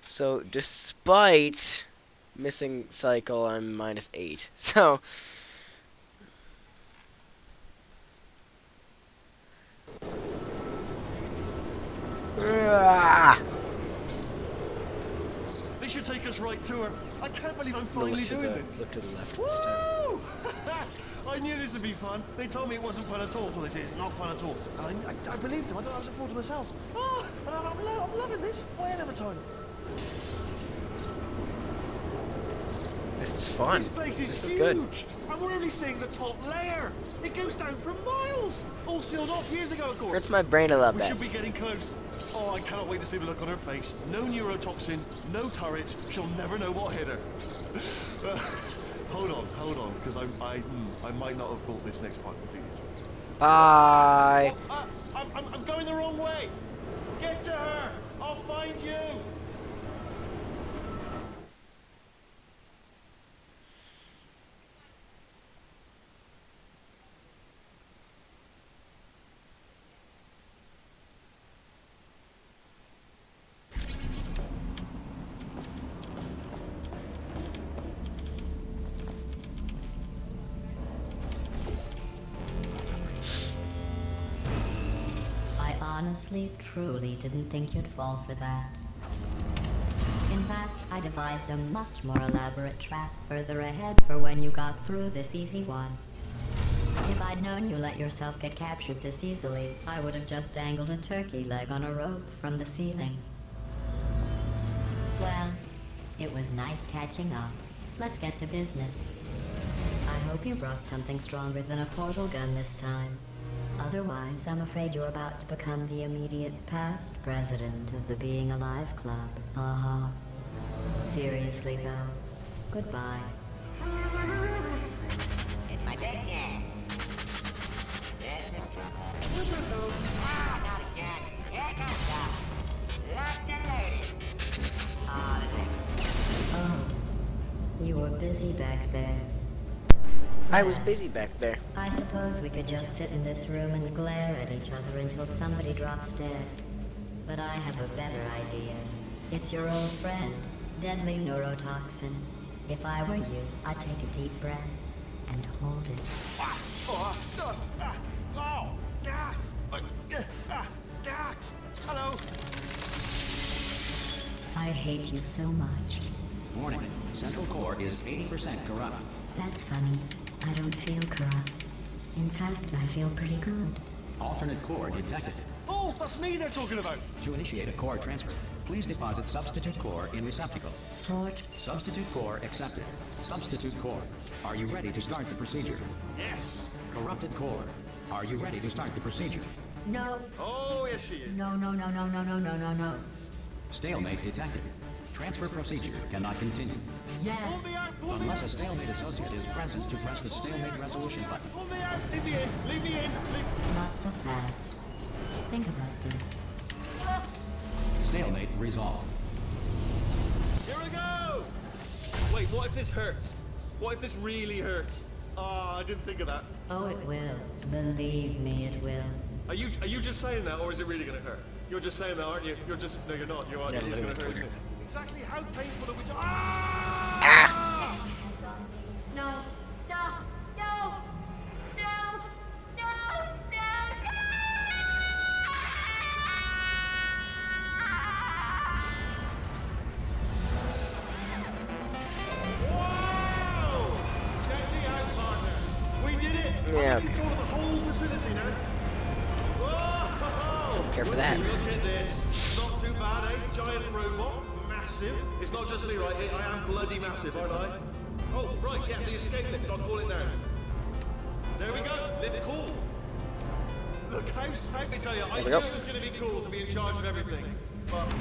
So, despite missing cycle, I'm minus 8. So, This should take us right to her. I can't believe I'm no, finally look to doing the this. look to the left this time. Woo! I knew this would be fun. They told me it wasn't fun at all. So they said it's not fun at all. And I believed them. I thought I was a fool to myself. Oh, and I'm loving this. What a hell of a time. This is fun. This place is This is huge. good. And we're only seeing the top layer. It goes down for miles. All sealed off years ago, of course. Hurts my brain a lot We bit. should be getting close. Oh, I cannot wait to see the look on her face. No neurotoxin, no turret. She'll never know what hit her. Hold on, because I might not have thought this next part completely. Bye. I'm going the wrong way. Get to her. I'll find you. honestly, truly didn't think you'd fall for that. In fact, I devised a much more elaborate trap further ahead for when you got through this easy one. If I'd known you let yourself get captured this easily, I would have just dangled a turkey leg on a rope from the ceiling. Well, it was nice catching up. Let's get to business. I hope you brought something stronger than a portal gun this time. Otherwise, I'm afraid you're about to become the immediate past president of the Being Alive Club. Uh-huh. Seriously, though. Goodbye. It's my big chance. This is trouble. Ah, not again. Here comes Doc. Locked and loaded. Oh, this ain't. Oh. You were busy back there. I was busy back there. I suppose we could just sit in this room and glare at each other until somebody drops dead. But I have a better idea. It's your old friend, deadly neurotoxin. If I were you, I'd take a deep breath and hold it. Hello. I hate you so much. Warning. Central core is 80% corrupt. That's funny. I don't feel corrupt. In fact, I feel pretty good. Alternate core detected. Oh, that's me they're talking about. To initiate a core transfer, please deposit substitute core in receptacle. Torch. Substitute core accepted. Substitute core. Are you ready to start the procedure? Yes. Corrupted core. Are you ready to start the procedure? No. Oh, yes she is. No, no, no, no, no, no, no, no, no. Stalemate detected. Transfer procedure cannot continue. Yes. Pull me out, pull me Unless out. a stalemate associate is present to press the stalemate resolution button. Pull me out. Leave me in. Leave me in. Not so fast. Think about this. Stalemate resolved. Here we go. Wait, what if this hurts? What if this really hurts? Ah, I didn't think of that. Oh, it will. Believe me, it will. Are you just saying that, or is it really going to hurt? You're just saying that, aren't you? You're just no, you're not. You are. Yeah, It is literally going to hurt. Twitter. Isn't it? Exactly how painful are we? Ah! No, stop! No! No! No! No! Whoa! Check me out, partner. We did it. Yeah. I'm control of the whole facility now. Whoa! Care for that. Look at this. Not too bad, eh? Giant robot. Massive. It's not just me, right? I am bloody massive, aren't I? Oh, right, yeah, the escape lift. I'll call it now. There we go. Lift cool. Look how, let me tell you, I we knew go. it was going to be cool to be in charge of everything. But,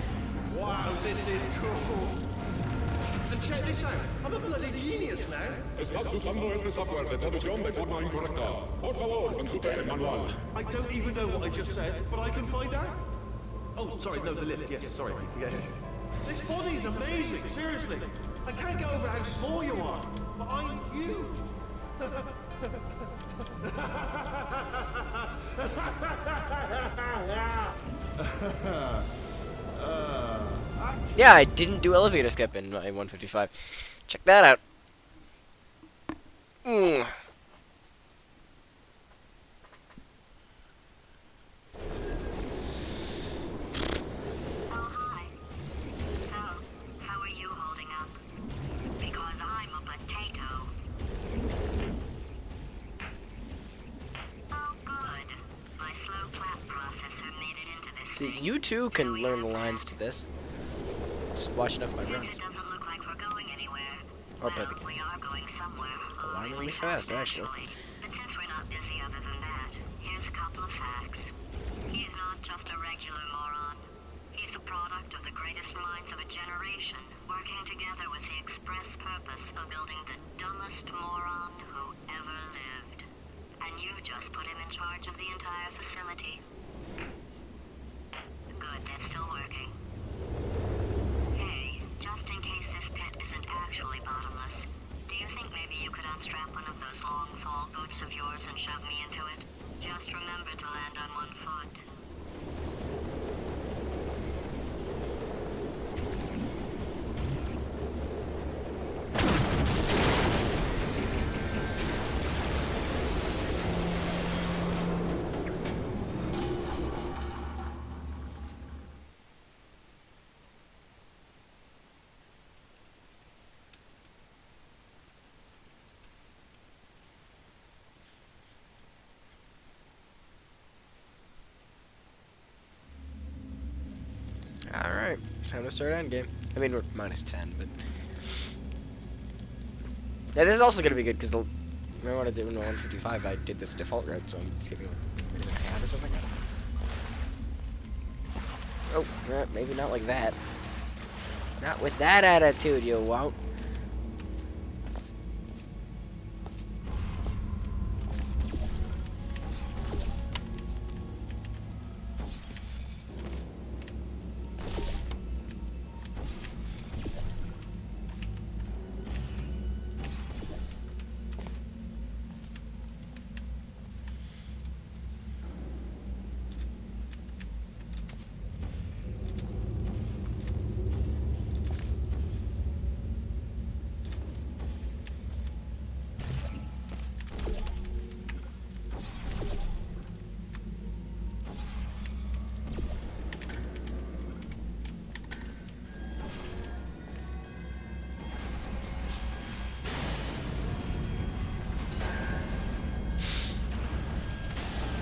wow, this is cool. And check this out. I'm a bloody genius now. Estás usando este software de traducción de forma incorrecta. Por favor, consulte el manual. I don't even know what I just said, but I can find out. Oh, sorry, no, the lift. Yes, sorry, forget it. This body's amazing, seriously. I can't get over how small you are, but I'm huge. Yeah, I didn't do elevator skip in my 155. Check that out. Mm. Oh, hi. So, how are you holding up? Because I'm a potato. Oh, good. My slow clap processor made it into this See, thing. you too can learn the lines to this. Just watch enough of my Since runs. it doesn't look like we're going anywhere, Or well, perfect. we are going somewhere. Alarmingly fast, actually. But since we're not busy other than that, here's a couple of facts. He's not just a regular moron. He's the product of the greatest minds of a generation, working together with the express purpose of building the dumbest moron who ever lived. And you just put him in charge of the entire facility. Good, that's still working. Hey, just in case this pit isn't actually bottomless, do you think maybe you could unstrap one of those long fall boots of yours and shove me into it? Just remember to land on one foot. Alright, time to start endgame. I mean, we're minus 10, but... Yeah, this is also going to be good, because remember what I did in 155? I did this default route, so I'm skipping a minute and a half or something. Oh, maybe not like that. Not with that attitude, you won't.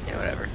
Yeah, whatever.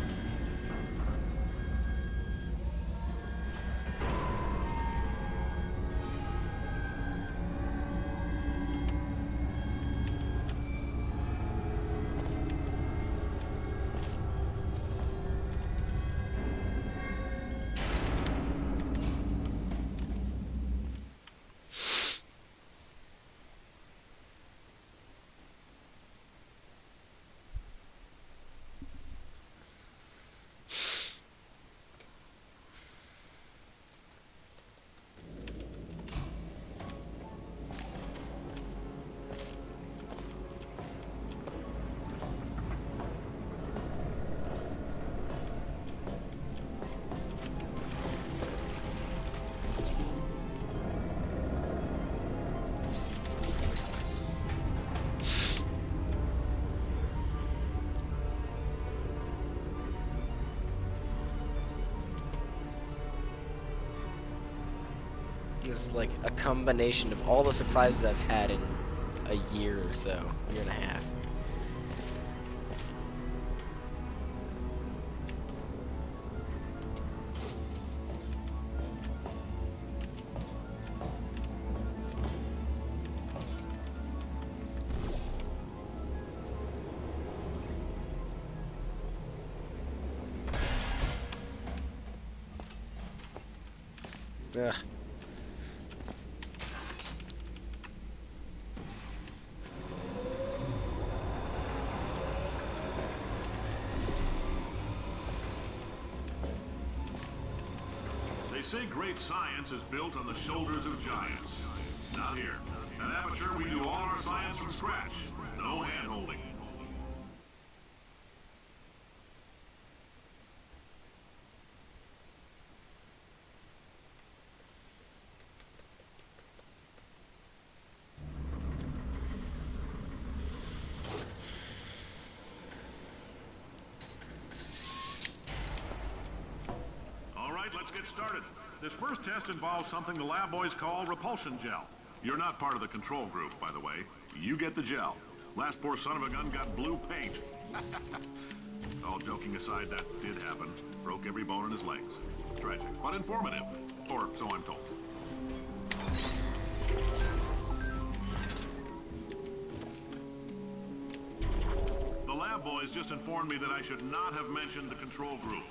This is like a combination of all the surprises I've had in a year or so, year and a half. Ugh. They say great science is built on the shoulders of giants. Not here. At Aperture, we do all our science from scratch. No hand-holding. All right, let's get started. This first test involves something the lab boys call repulsion gel. You're not part of the control group, by the way. You get the gel. Last poor son of a gun got blue paint. All joking aside, that did happen. Broke every bone in his legs. Tragic, but informative. Or so I'm told. The lab boys just informed me that I should not have mentioned the control group.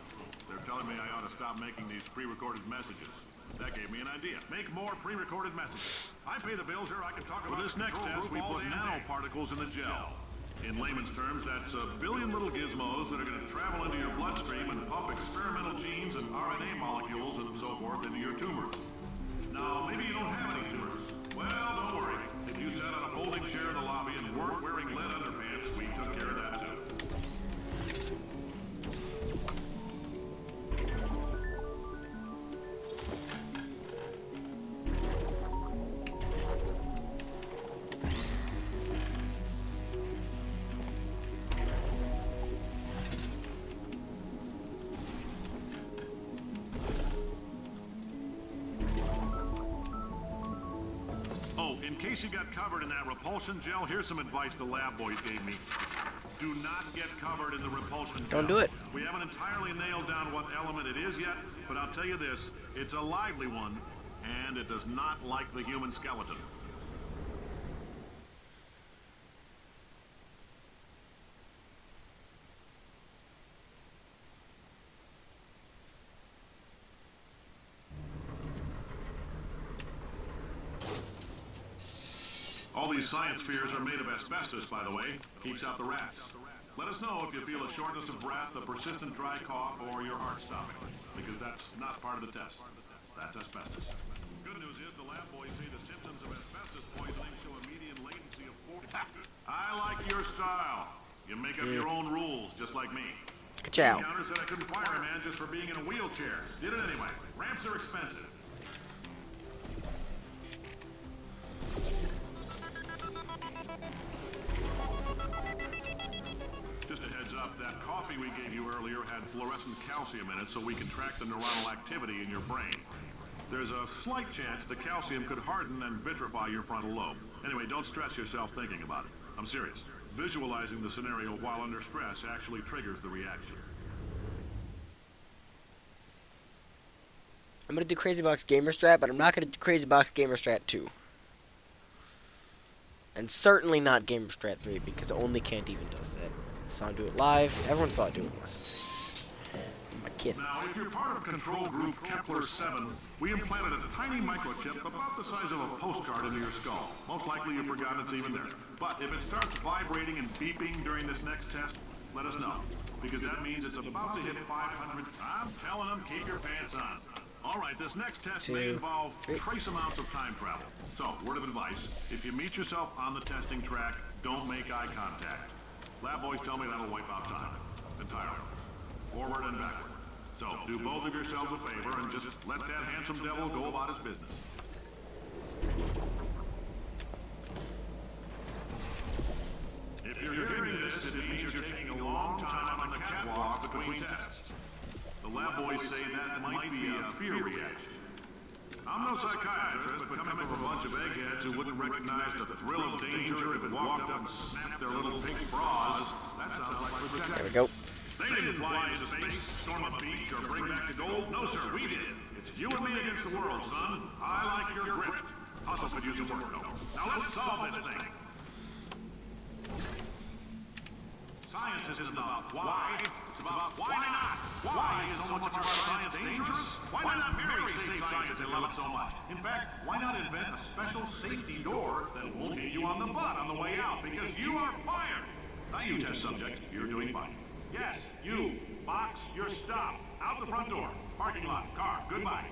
They're telling me I ought to stop making these pre-recorded messages. That gave me an idea. Make more pre-recorded messages. I pay the bills here, I can talk about this next test. We put nanoparticles in the gel. In layman's terms, that's a billion little gizmos that are going to travel into your bloodstream and pump experimental genes and RNA molecules and so forth into your tumors. Now, maybe you don't have any tumors. Well, don't worry. If you sat on a folding chair in the lobby and weren't wearing lead underpants, we took care of that too. In case you got covered in that repulsion gel, here's some advice the lab boys gave me. Do not get covered in the repulsion gel. Don't do it. We haven't entirely nailed down what element it is yet, but I'll tell you this, it's a lively one, and it does not like the human skeleton. All these science spheres are made of asbestos, by the way. Keeps out the rats. Let us know if you feel a shortness of breath, a persistent dry cough, or your heart stopping, because that's not part of the test. That's asbestos. Good news is the lab boys say the symptoms of asbestos poisoning show a median latency of 4. I like your style. You make up your own rules, just like me. Ciao. The counter said I couldn't fire a man just for being in a wheelchair. Did it anyway. Ramps are expensive. Just a heads up, that coffee we gave you earlier had fluorescent calcium in it so we can track the neuronal activity in your brain. There's a slight chance the calcium could harden and vitrify your frontal lobe. Anyway, don't stress yourself thinking about it. I'm serious. Visualizing the scenario while under stress actually triggers the reaction. I'm gonna do Crazy Box Gamer Strat, but I'm not gonna do Crazy Box Gamer Strat 2. And certainly not Gamer Strat 3, because only Can't Even does that. Saw him do it live. Everyone saw it do it live. My kid. Now, if you're part of control group Kepler-7, we implanted a tiny microchip about the size of a postcard into your skull. Most likely you've forgotten it's even there. But if it starts vibrating and beeping during this next test, let us know. Because that means it's about to hit 500. I'm telling them, keep your pants on. All right, this next test may involve trace amounts of time travel. So, word of advice, if you meet yourself on the testing track, don't make eye contact. Lab boys tell me that'll wipe out time. Entirely. Forward and backward. So, do both of yourselves a favor and just let that handsome devil go about his business. If you're hearing this, it means you're taking a long time on the catwalk between tests. The lab boys say that might be a fear reaction. I'm no psychiatrist, but coming from a bunch of eggheads who wouldn't recognize the thrill of danger if it walked up and snapped their little pink bras, that sounds like protection. There we go. They didn't fly into space, storm a beach, or bring back the gold. No, sir, we did. It's you and me against the world, son. I like your grit. Hustle could use some work, though. Now let's solve this thing. Science isn't about why, it's about why not. Why is so much of our science dangerous? Why not Mary save science and love it so much? In fact, why not invent a special safety door that won't hit you on the butt on the way out? Because you are fired. Now you test subject, you're doing fine. Yes, you. Box, you're stopped. Out the front door. Parking lot, car, goodbye.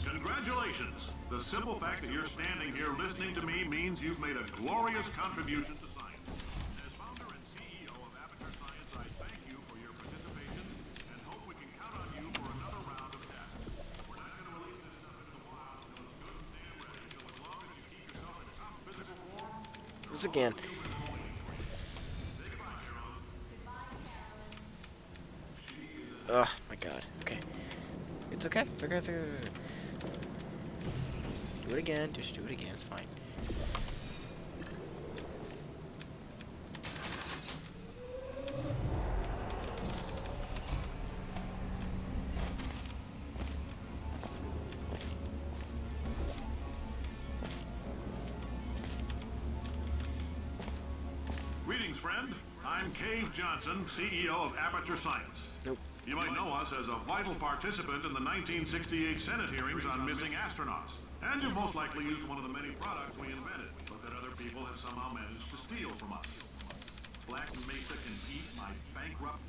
Congratulations! The simple fact that you're standing here listening to me means you've made a glorious contribution to science. As founder and CEO of Aperture Science, I thank you for your participation and hope we can count on you for another round of tests. We're not going to release this stuff into the wild, so it's good and stand ready. So as long as you keep yourself in top physical form, This again. Oh my god. Okay. It's okay. It's okay. It's okay. It's okay. Do it again. Just do it again. It's fine. Greetings, friend. I'm Cave Johnson, CEO of Aperture Science. Nope. You might know us as a vital participant in the 1968 Senate hearings on missing astronauts. And you've most likely used one of the many products we invented, but that other people have somehow managed to steal from us. Black Mesa can beat my bankrupt...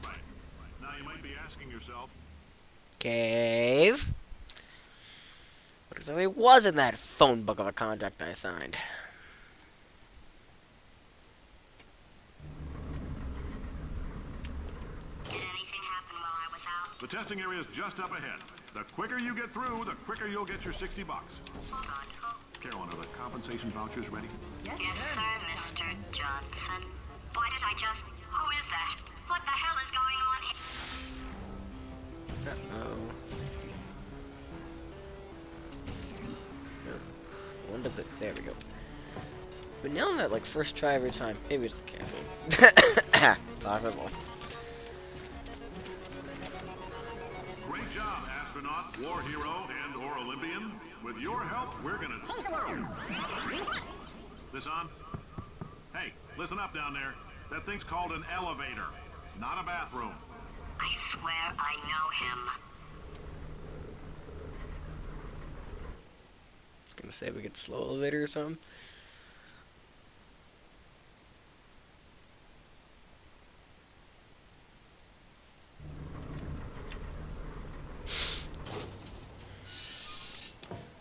Right. Now you might be asking yourself... Cave. What exactly was in that phone book of a contract I signed? Did anything happen while I was out? The testing area is just up ahead. The quicker you get through, the quicker you'll get your $60. Carolyn, are the compensation vouchers ready? Yes, sir, Mr. Johnson. Why did I just... Who is that? What the hell is going on here? Uh-oh. One of the, there we go. But now that like first try every time, maybe it's the caffeine. Possible. Great job, astronaut, war hero, and/or Olympian. With your help, we're gonna take him out. This on? Hey, listen up down there. That thing's called an elevator, not a bathroom. I swear I know him. Gonna say we get slow elevator or something.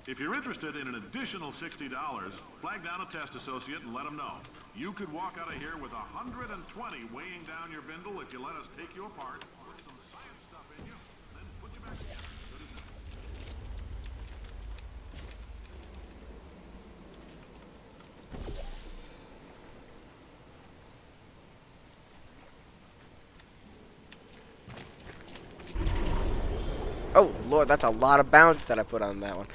If you're interested in an additional $60, flag down a test associate and let them know. You could walk out of here with 120 weighing down your bindle if you let us take you apart, put some science stuff in you, then put you back together. Good as new. Oh Lord, that's a lot of bounce that I put on that one.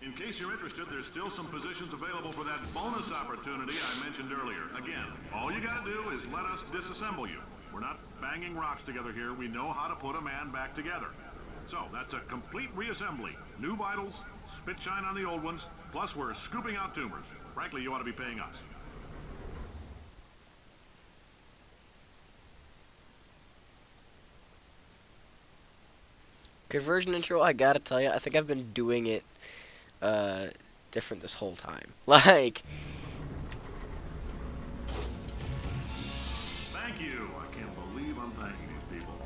In case you're interested, there's still some positions available for that bonus opportunity I mentioned earlier. Again, all you gotta do is let us disassemble you. We're not banging rocks together here. We know how to put a man back together. So, that's a complete reassembly. New vitals, spit shine on the old ones, plus we're scooping out tumors. Frankly, you ought to be paying us. Conversion intro, I gotta tell you, I think I've been doing it different this whole time. Like, Thank you. I can't believe I'm thanking these people.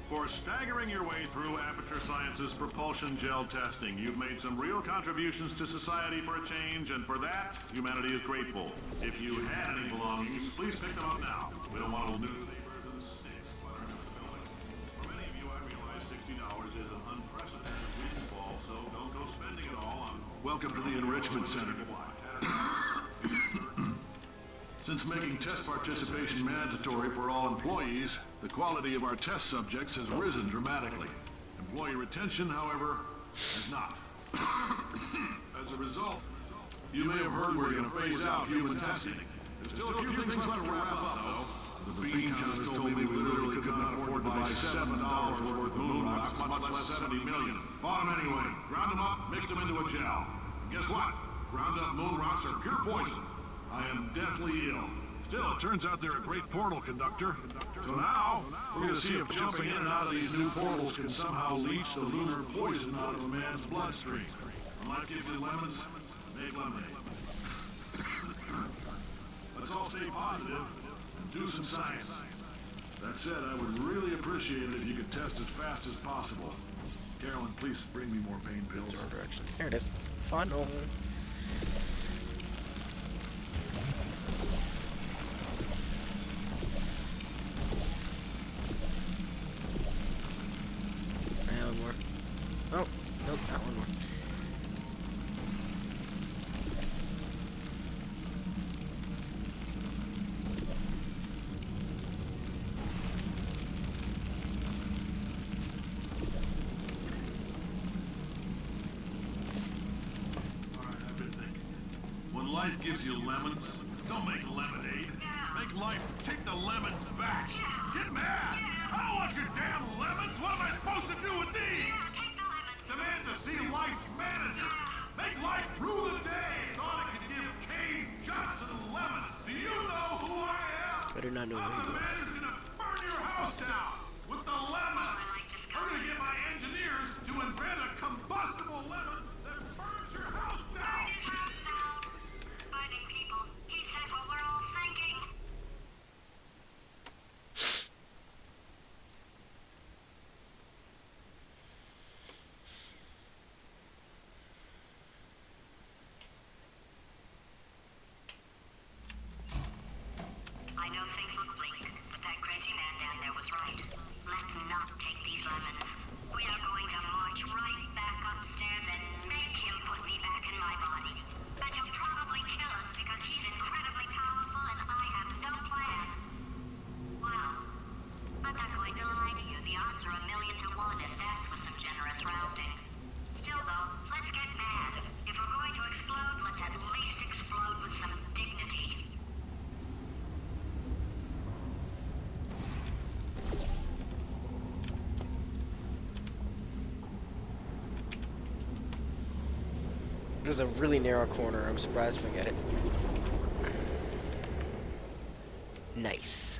For staggering your way through Aperture Science's propulsion gel testing, you've made some real contributions to society for a change, and for that, humanity is grateful. If you had any belongings, please pick them up now. We don't want old newspapers and snakes cluttering up the building. For many of you, I realize $60 is an unprecedented windfall, so don't go spending it all on... Welcome to the Enrichment Center. Since making test participation mandatory for all employees, the quality of our test subjects has risen dramatically. Employee retention, however, has not. As a result, you may have heard we're going to phase out human testing. There's still a few things left to wrap up, though. The bean counters told me we literally could not afford to buy $7 worth of moon rocks, much less 70 million. Bought them anyway, ground them up, mixed them into a gel. And guess what? Ground up moon rocks are pure poison. I am deathly ill. Still, it turns out they're a great portal conductor. So now, we're going to see if jumping in and out of these new portals can somehow leach the lunar poison out of a man's bloodstream. When life gives you lemons, make lemonade. Let's all stay positive and do some science. That said, I would really appreciate it if you could test as fast as possible. Carolyn, please bring me more pain pills. zero direction. There it is. Funnel. One more. Oh, nope, not one more. When life gives you lemons, don't make lemonade. Make life take the lemons back. Get mad! I don't want your damn lemons! What am I supposed to do with these? Demand to see life's manager. Make life rue the day. Thought I could give Kay Johnson lemons. Do you know who I am? I do not know I'm who the you are. man who's gonna burn your house down with the lemons. I'm gonna get my engineers to invent a combustible lemon that burns your house down. Fighting people. He said what we're all thinking. I know things look bleak, but This is a really narrow corner. I'm surprised if I get it. Nice.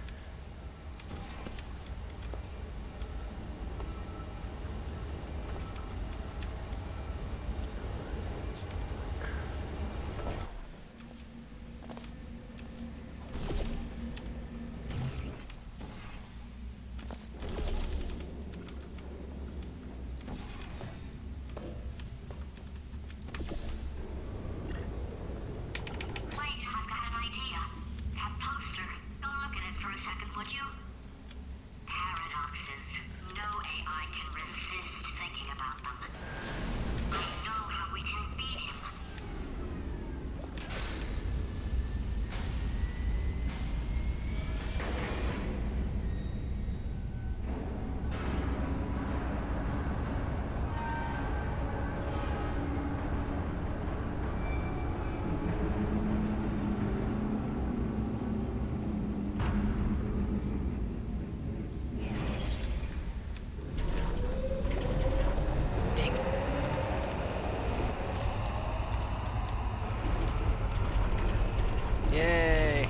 Yay!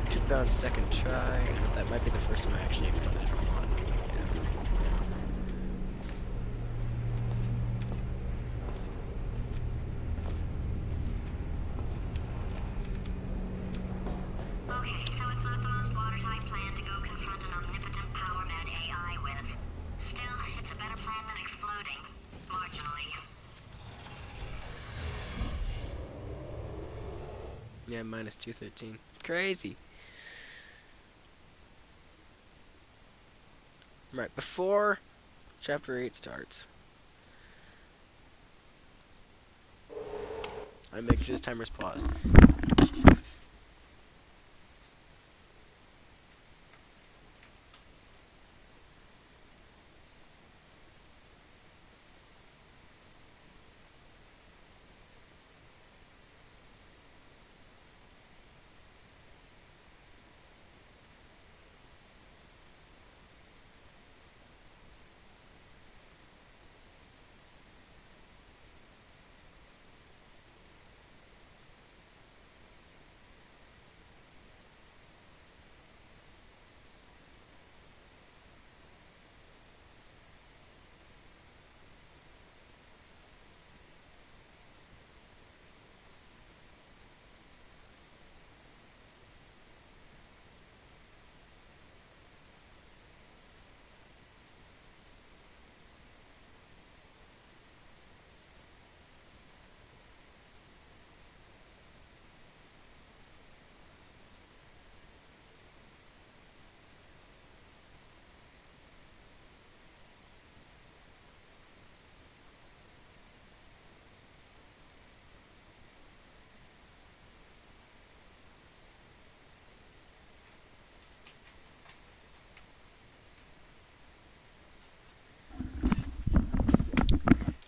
Took down second try. That might be the first time I actually have done it. Okay, so it's not the most watertight plan to go confront an omnipotent power mad AI with. Still, it's a better plan than exploding. Marginally. Yeah, minus 213. Crazy. Right, before Chapter 8 starts, I make sure this timer's paused.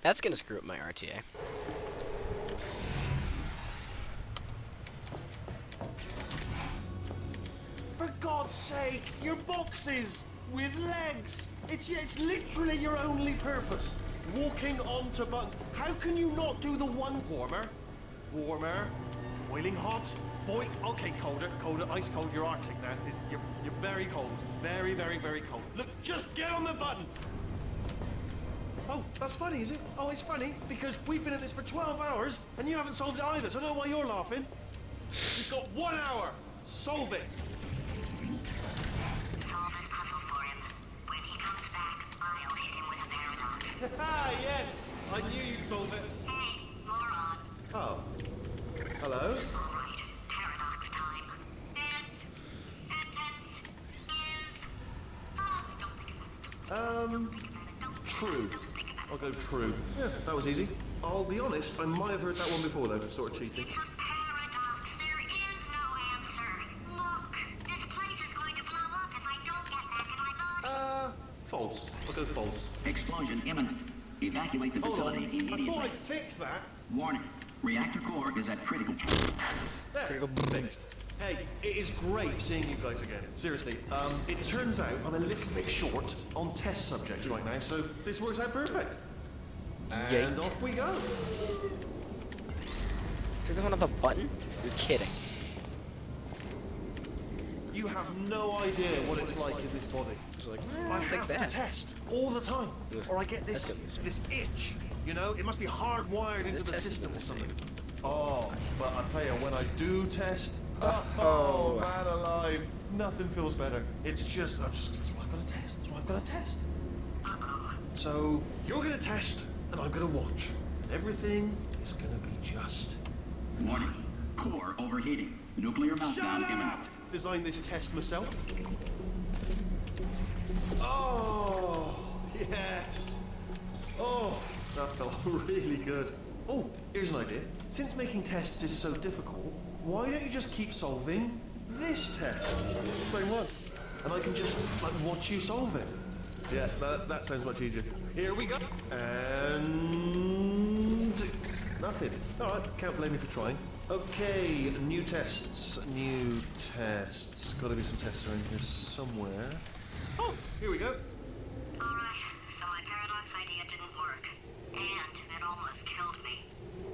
That's gonna screw up my RTA. For God's sake, your boxes with legs. It's literally your only purpose. Walking onto buttons. How can you not do the one warmer? Warmer. Boiling hot. Okay, colder, ice cold. You're Arctic now. You're very cold. Very, very, very cold. Look, just get on the button. Oh, that's funny, is it? Oh, it's funny because we've been at this for 12 hours and you haven't solved it either, so I don't know why you're laughing. You've got 1 hour. Solve it. Solve this puzzle for him. When he comes back, I'll hit him with a paradox. Ah, yes. I knew you'd solve it. Hey, moron. Oh. Hello? All right, paradox time. This sentence is... Oh, don't think about it. True. I'll go true. Yeah, that was easy. I'll be honest, I might have heard that one before though, sort of cheating. It's a paradox. There is no answer. Look, this place is going to blow up if I don't get back in my body. False. I'll go false. Explosion imminent. Evacuate the Hold on. facility I thought immediately. I'd fix that. Warning. Reactor core is at critical. There. Fixed. Hey, it is great seeing you guys again. Seriously, it turns out I'm a little bit short on test subjects right now, so this works out perfect. And Yeet. off we go. Take this one off a button? You're kidding. You have no idea what it's like in this body. It's like, I take have to that. test all the time, Ugh, or I get that's this gonna be this itch. You know, it must be hardwired into This the test is system the or same. something. Oh, but I tell you, when I do test, Oh. oh man alive, nothing feels better. It's just, that's what I've got to test. That's what I've got to test. So you're gonna test, and I'm gonna watch. Everything is gonna be just. Warning. Core overheating. Nuclear meltdown imminent. Designed this test myself. Oh, yes. Oh, that felt really good. Oh, here's an idea. Since making tests is so difficult, why don't you just keep solving this test? Same one. And I can just like watch you solve it. Yeah, that sounds much easier. Here we go. And nothing. All right, can't blame me for trying. Okay, new tests. New tests. Got to be some tests around here somewhere. Oh, here we go. Alright, so my paradox idea didn't work. And it almost killed me.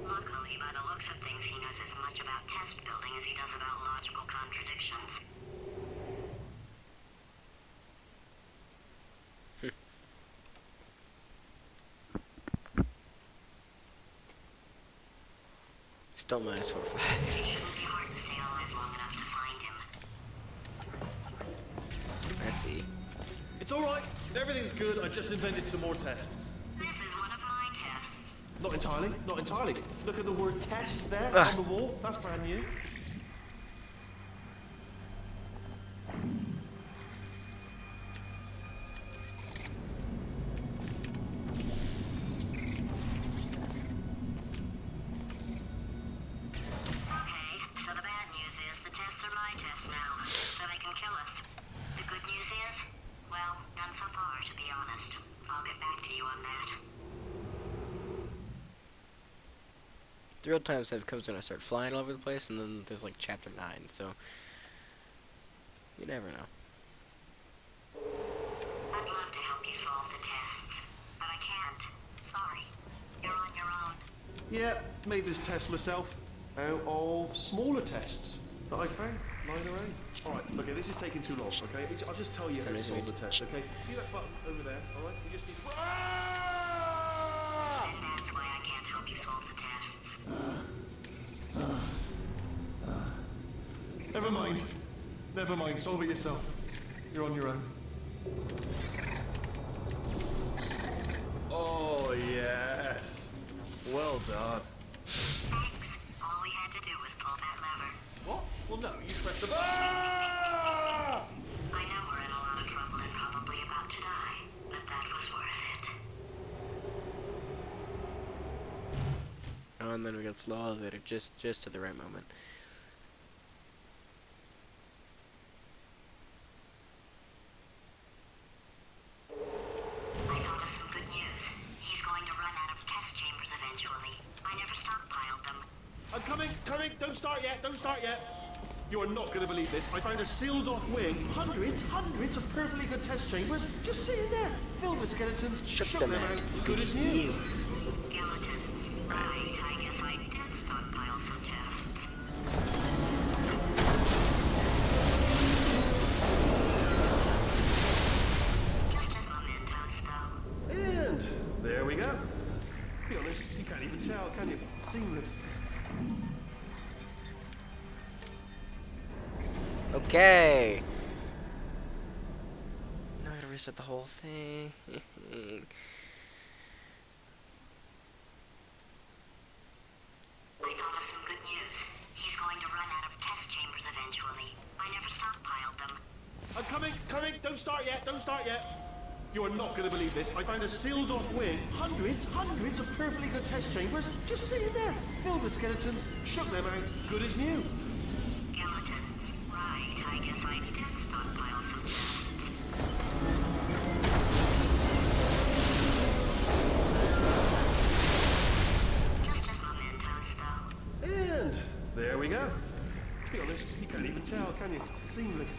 Luckily, by the looks of things, he knows as much about test building as he does about logical contradictions. Still minus 4-5. It shouldn't be hard to stay alive long enough to find him. That's E. It's all right. Everything's good. I just invented some more tests. This is one of my tests. Not entirely. Not entirely. Look at the word test there Ah. on the wall. That's brand new. Okay, so the bad news is the tests are my tests now, so they can kill us. The good news is, well, none so far, to be honest. I'll get back to you on that. The real time stuff comes when I start flying all over the place, and then there's like chapter 9, so you never know. I'd love to help you solve the tests, but I can't. Sorry. You're on your own. Yeah, made this test myself out of smaller tests that I found lying around. All right, okay, this is taking too long. Okay, I'll just tell you how to solve the test. Okay, see that button over there? All right, you just need. Ah! And that's why I can't help you solve the tests. Never mind. Never mind. Solve it yourself. You're on your own. Oh, yes. Well done. Thanks. All we had to do was pull that lever. What? Well, no, you pressed the. Ah! I know we're in a lot of trouble and probably about to die, but that was worth it. Oh, and then we got slow elevator just to the right moment. I got us some good news. He's going to run out of test chambers eventually. I never stockpiled them. I'm coming, coming. Don't start yet. Don't start yet. You are not going to believe this. I found a sealed-off wing. Hundreds of perfectly good test chambers just sitting there, filled with skeletons. Shook them out. Good as new. Skeletons. Right, I guess I did stockpile some tests. Just as mementos, though. And there we go. To be honest, you can't even tell, can you? Seamless. Okay. Now I gotta reset the whole thing. I got us some good news. He's going to run out of test chambers eventually. I never stockpiled them. I'm coming, coming. Don't start yet. Don't start yet. You are not going to believe this. I found a sealed-off wing. Hundreds of perfectly good test chambers just sitting there, filled with skeletons. Shook them out. Good as new. Skeletons. Right, I guess I did stockpile some tests. Just as mementos, though. And there we go. To be honest, you can't even tell, can you? Seamless.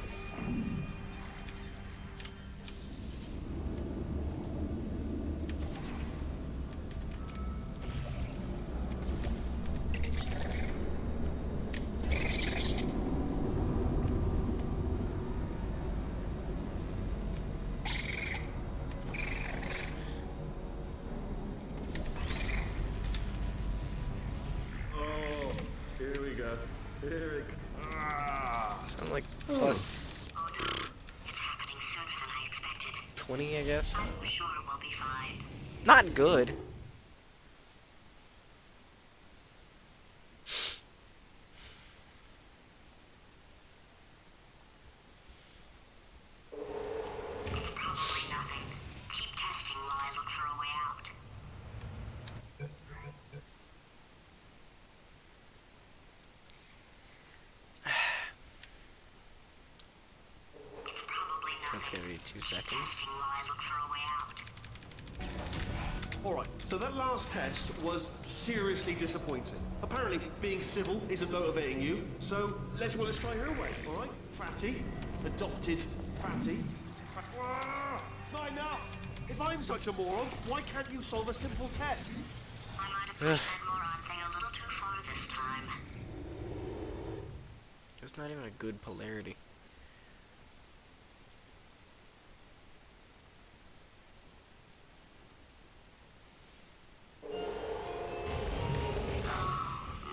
Eric. Ah. Sound like plus Oh no, it's happening sooner than I expected. 20, I guess. I'm sure we'll be fine. Not good. It's probably nothing. Keep testing while I look for a way out. It's probably nothing. That's gonna be 2 Keep seconds. testing while I look for a way out. Alright, so that last test was seriously disappointing. Apparently, being civil isn't motivating you, so let's try her way, alright? Fatty, adopted Fatty. It's not enough! If I'm such a moron, why can't you solve a simple test? I might have pushed that moron thing a little too far this time. It's not even a good polarity.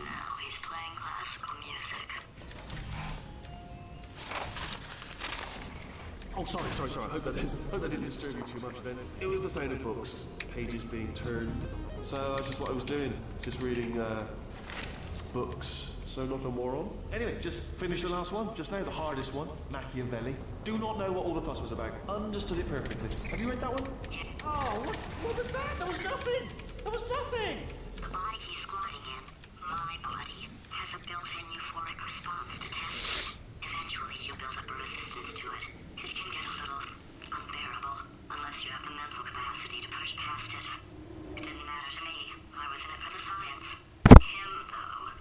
Now he's playing classical music. Oh, sorry. Hope that didn't disturb you too much then. It was the sound of books, pages being turned. So that's just what I was doing, just reading books. So not a moron. Anyway, just finished the last one, just now, the hardest one, Machiavelli. Do not know what all the fuss was about. Understood it perfectly. Have you read that one? Oh, what was that? That was nothing! That was nothing! The body he's squatting in, my body, has a built-in euphoric response to testing. Eventually, you build up a resistance to it. It can get a little unbearable, unless you have the mental capacity to push past it. It didn't matter to me. I was in it for the science. Him, though.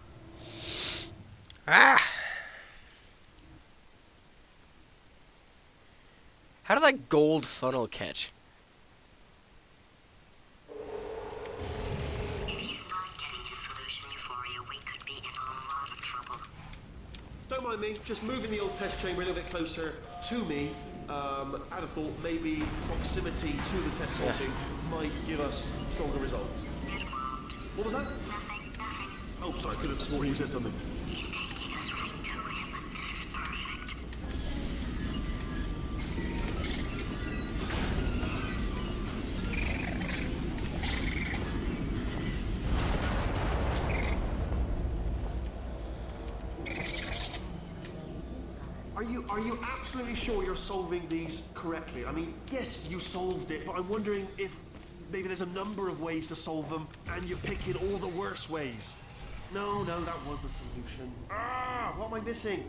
Ah! How did that gold funnel catch? If he's not getting his solution euphoria, we could be in a lot of trouble. Don't mind me, just moving the old test chamber a little bit closer to me. I'd have thought maybe proximity to the test solving might give us stronger results. What was that? Nothing. Oh, sorry, I could have sworn you said something. He's taking us right to him. This is perfect. Are you absolutely sure you're solving these correctly? I mean, yes, you solved it, but I'm wondering if maybe there's a number of ways to solve them, and you're picking all the worst ways. No, that was the solution. What am I missing?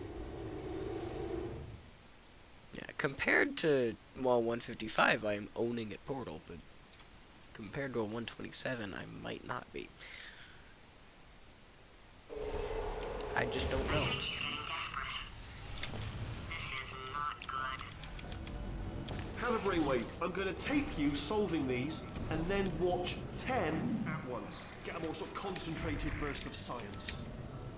Yeah, compared to, well, 155, I am owning at Portal, but compared to a 127, I might not be. I just don't know. I think he's getting desperate. This is not good. Have a brainwave. I'm going to tape you solving these, and then watch 10 at once. Get a more sort of concentrated burst of science.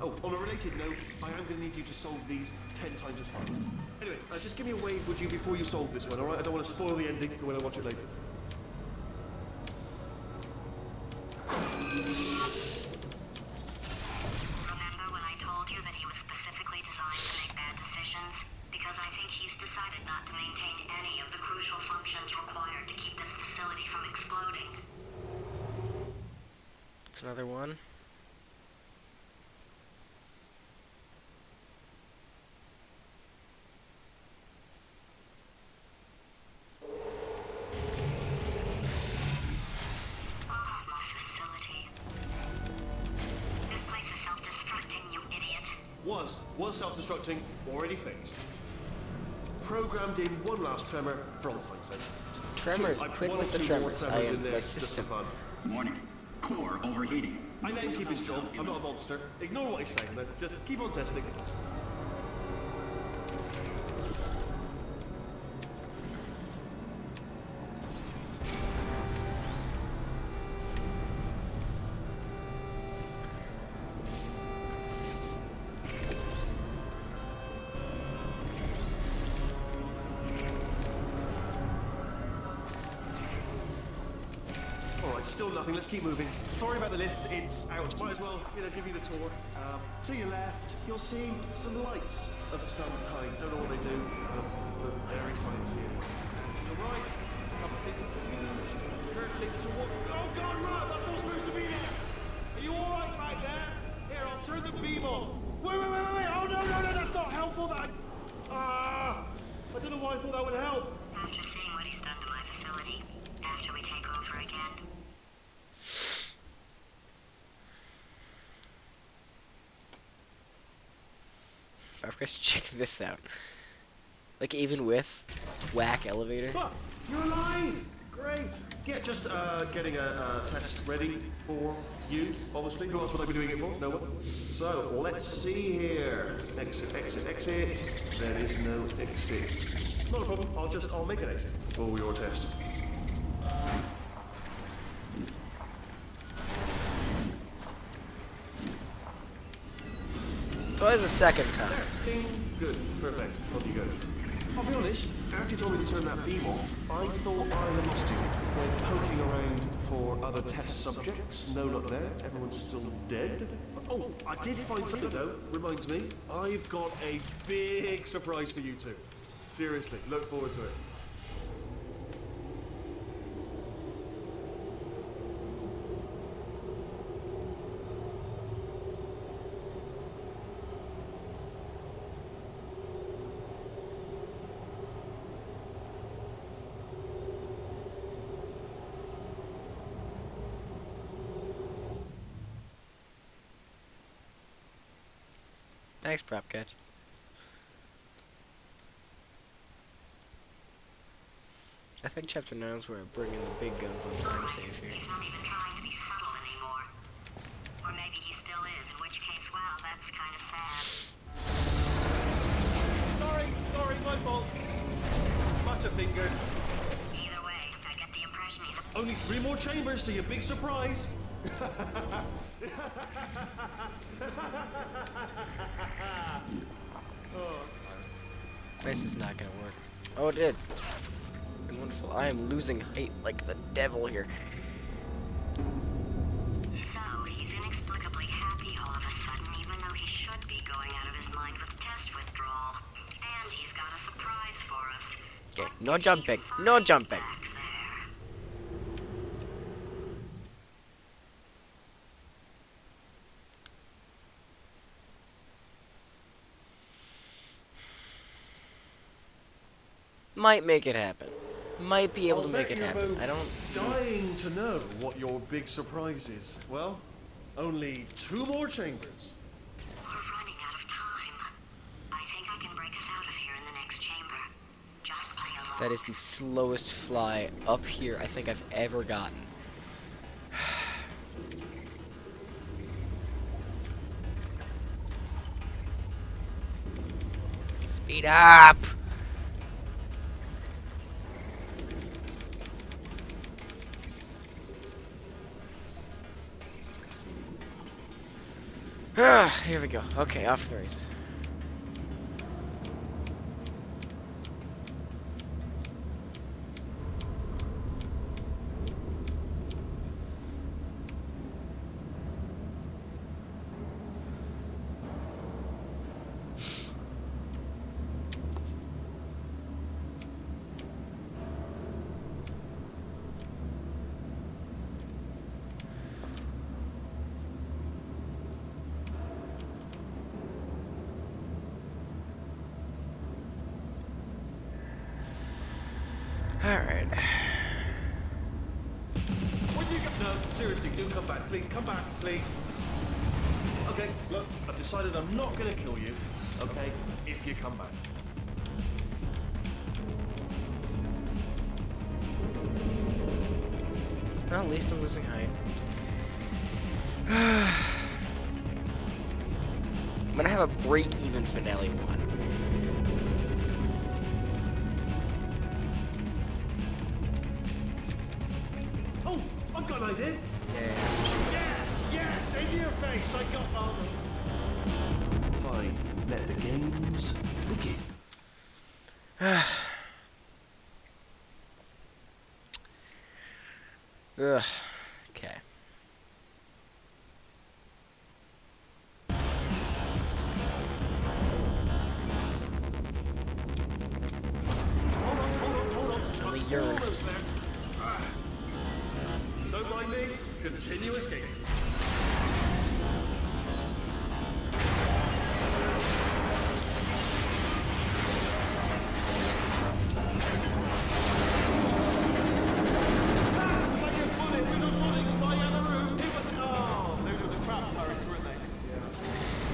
Oh, on a related note, I am going to need you to solve these 10 times as fast. Anyway, just give me a wave, would you, before you solve this one, alright? I don't want to spoil the ending for when I watch it later. Remember when I told you that he was specifically designed to make bad decisions? Because I think he's decided not to maintain any of the crucial functions required to keep this facility from exploding. It's another one. Oh, my facility. This place is self-destructing, you idiot. Was self-destructing, already fixed. Programmed in one last tremor for all time's sake. Tremors, I've quit one with or the two more tremors. I tremors in am there my just for system. fun. Warning. Core overheating. I let him keep his job. I'm not a monster. Ignore what he's saying then. Just keep on testing. Alright, still still nothing. Let's keep moving. Sorry about the lift. It's out. Might as well, give you the tour. To your left, you'll see some lights of some kind. Don't know what they do, but very science here. And to your right, something huge. Hurtling toward. Oh God, Rob! That's not supposed to be there. Are you all right back there? Here, I'll turn the beam off. Wait! Oh no! That's not helpful. I don't know why I thought that would help. After seeing what he's done to my facility, after we take over again, Alright, guys, check this out. Like, even with whack elevator. Ah, you're alive! Great! Yeah, just getting a test ready for you, obviously. Who else would I be doing it for? No one. So, let's see here. Exit. There is no exit. Not a problem. I'll make an exit for your test. So that was the second time. Ding. Good. Perfect. Off you go. I'll be honest, after you told me to turn that beam off, I thought I had lost you. Went poking around for other test subjects. No luck there. Everyone's still dead. Oh, I did find something though. Reminds me, I've got a big surprise for you two. Seriously, look forward to it. Thanks, Prop Catch. I think Chapter 9 is where we're bringing the big guns on time safe here. he's not even trying to be subtle anymore. Or maybe he still is, in which case, wow, that's kind of sad. Sorry, my fault. Butterfingers. Either way, I get the impression he's a Only 3 more chambers to your big surprise. This is not gonna work. Oh, it did. Wonderful. I am losing height like the devil here. So, he's inexplicably happy all of a sudden, even though he should be going out of his mind with test withdrawal. And he's got a surprise for us. Okay, no jumping. No jumping. Back there. Might make it happen. Might be able I'll to make bet it you're happen. both I don't. dying to know what your big surprise is. Well, only 2 more chambers. We're running out of time. I think I can break us out of here in the next chamber. Just play along. That is the slowest fly up here I think I've ever gotten. Speed up! Here we go. Okay, off to the races. Alright. When you get... No, seriously, do come back. Please, come back, please. Okay, look, I've decided I'm not going to kill you, okay, if you come back. Well, at least I'm losing height. I'm gonna have a break-even finale one. Oh, I've got an idea. Yeah. Yes, in your face, I got armor. Fine, let the games begin. Ugh. Okay. nervous there. Don't mind me. Continue escaping.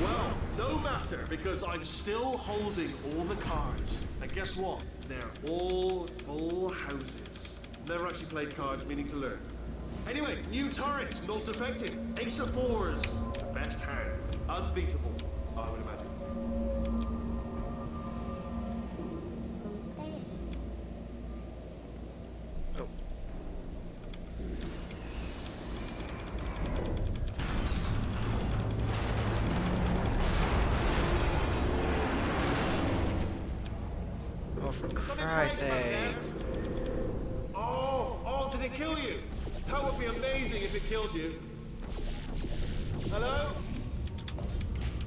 Well, no matter, because I'm still holding all the cards. And guess what? They're all full houses. Never actually played cards, meaning to learn. Anyway, new turret, not defective. Ace of fours. Best hand. Unbeatable, I would imagine. Who's there? Oh. Oh, for Christ's sakes. Oh, did it kill you? That would be amazing if it killed you. Hello?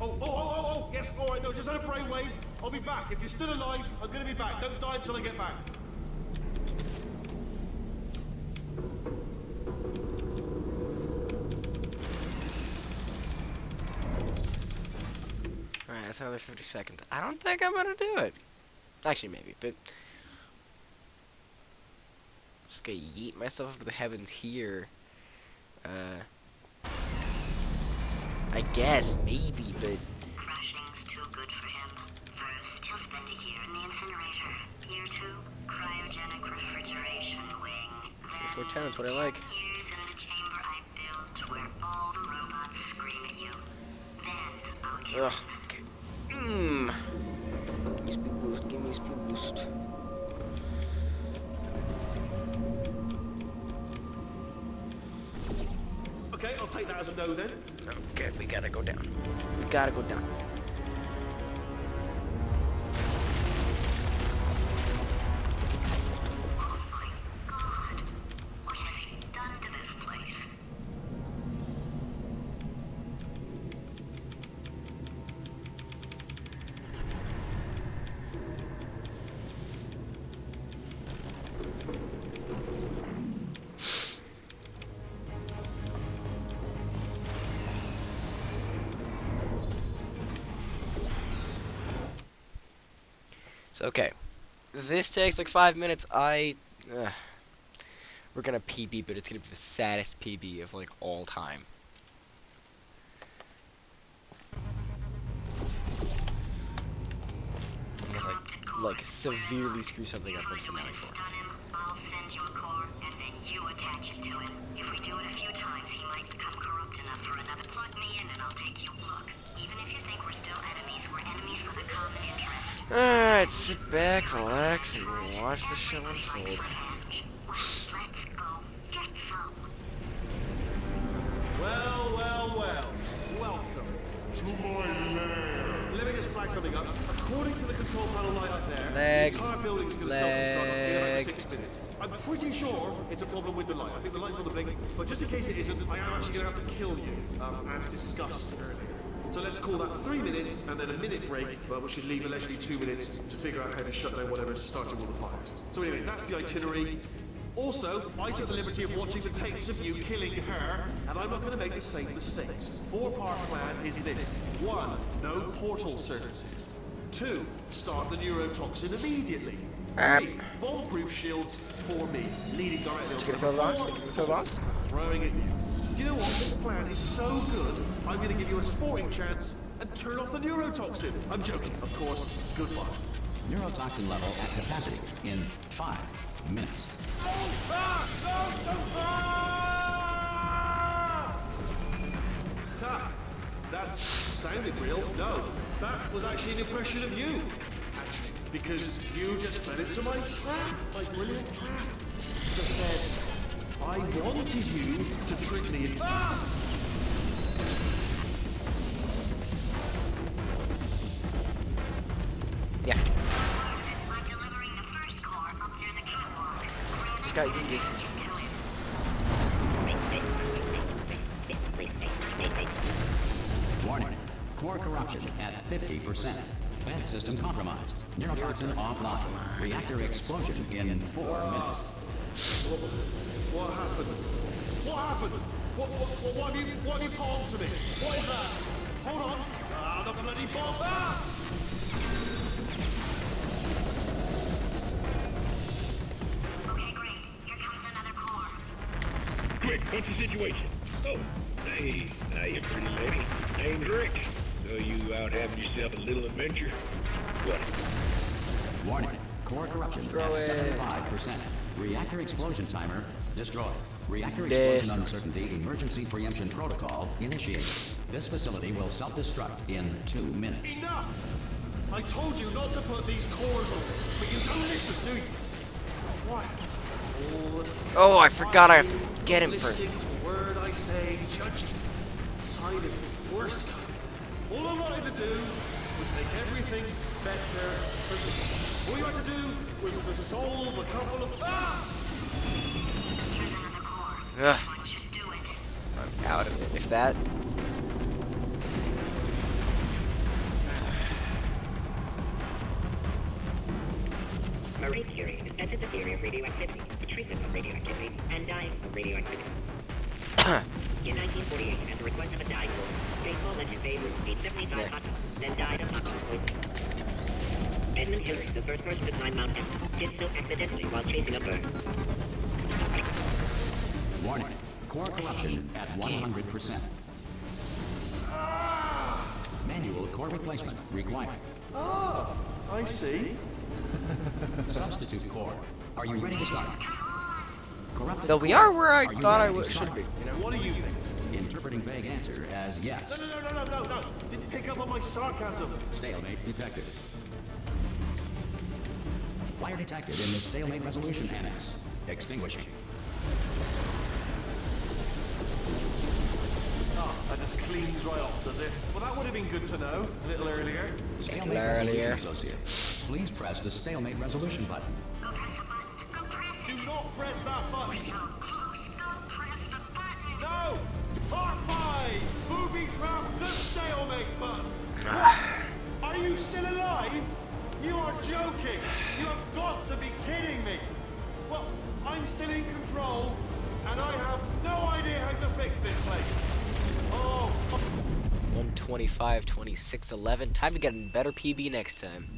Oh, yes, all right, no, just had a brainwave. I'll be back. If you're still alive, I'm gonna be back. Don't die until I get back. Alright, that's another 50 seconds. I don't think I'm gonna do it. Actually, maybe, but... just gonna yeet myself up to the heavens here. I guess, maybe, but... Crashing's too good for him. First, he'll spend a year in the incinerator. Year 2, cryogenic refrigeration wing. Then 410, that's what I like. 10 years in the chamber I built where all the robots scream at you. Then I'll kill Ugh, him. okay. Give me speed boost, give me speed boost. Okay, I'll take that as a no then. Okay, we gotta go down. We gotta go down. Oh my god. What has he done to this place? So, okay. This takes like 5 minutes. We're gonna PB, but it's gonna be the saddest PB of like all time. Because like severely screw something up in Finale 4. I'll send you a core, and then you attach it to him. If we do it a few times, he might become corrupt enough for another. Plug me in, and I'll take you. Look, even if you think we're still enemies, we're enemies for the common interest. Alright, sit back, relax, and watch the show unfold. Let's go. Get some. Well. Welcome to my lair. Let me just flag something up. According to the control panel light up there, Leg. the entire building's going to self-destruct in about Leg. 6 minutes. I'm pretty sure it's a problem with the light. I think the light's on the blink, but just in case it isn't, I am actually going to have to kill you, as discussed earlier. So let's call that 3 minutes and then a minute break, which should leave allegedly 2 minutes to figure out how to shut down whatever's starting all the fires. So anyway, that's the itinerary. Also, I took the liberty of watching the tapes of you killing her, and I'm not going to make the same mistakes. 4-part plan is this. 1. No portal services. 2. Start the neurotoxin immediately. 3. Bomb-proof shields for me, leading directly on Get a fill box? Get a fill box? throwing at you. Do you know what? This plan is so good, I'm going to give you a sporting chance and turn off the neurotoxin. I'm joking, of course. Goodbye. Neurotoxin level at capacity in 5 minutes. Ha! That sounded real. No, that was actually an impression of you. Actually, because you just fell into my trap, my brilliant trap. Just then, I wanted you to trick me. Yeah. I'm delivering the first core up near the catwalk. Just got yeeted. Warning. Core corruption at 50%. Vent system compromised. Neurotoxin offline. Reactor explosion in 4 minutes. What happened? What happened? What have you palmed to me? What is that? Hold on. Ah, the bloody bomb. Ah! Okay, great. Here comes another core. Quick, what's the situation? Oh, hey, hiya, pretty lady. Name's Rick. So you out having yourself a little adventure? What? Warning. Core corruption at 75%. Reactor explosion timer destroyed. Reactor explosion uncertainty emergency preemption protocol initiated. This facility will self-destruct in 2 minutes. Enough! I told you not to put these cores on, but you don't listen, do you? Why? Oh, I forgot I have to get him first. Listening to a word I say, judging, deciding the worst kind. All I wanted to do was make everything better for me. All you had to do was to solve a couple of... Ah! Here's another core. Ugh. One should do it. I'm out of it. If that. Marie Curie invented the theory of radioactivity, the treatment of radioactivity, and dying of radioactivity. In 1948, at the request of a dying woman, baseball legend Babe Ruth ate 75 hot dogs, then died of alcohol poisoning. Edmund Hillary, the first person to climb Mount Everest, did so accidentally while chasing a bird. Warning. Core corruption at 100%. Manual core replacement required. Ah, I see. Substitute core. Are you ready to start? Corrupted Though we core. are where I Are you thought I ready to should start? be. You know? What do you think? Interpreting vague answer as yes. No. Didn't pick up on my sarcasm. Stalemate detected. Fire detected in the stalemate resolution annex. Extinguishing. Ah, that just cleans right off, does it? Well, that would have been good to know a little earlier. Stalemate resolution associate. Please press the stalemate resolution button. Go press the button. Go press it. Do not press that button. So close. Go press the button. No! Part 5! Booby trap the stalemate button! Are you still alive? You are joking! You have got to be kidding me! Well, I'm still in control, and I have no idea how to fix this place. Oh, 125, 26, 11. Time to get a better PB next time.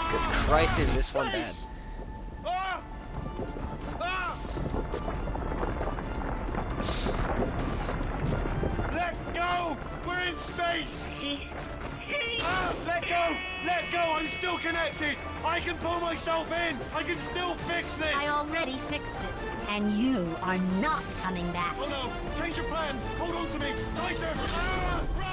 Because Christ, is this one bad? Ah! Ah! Let go! We're in space! Ah, let go! Let go! I'm still connected! I can pull myself in! I can still fix this! I already fixed it. And you are not coming back. Oh no! Change your plans! Hold on to me! Tighter! Ah! Run!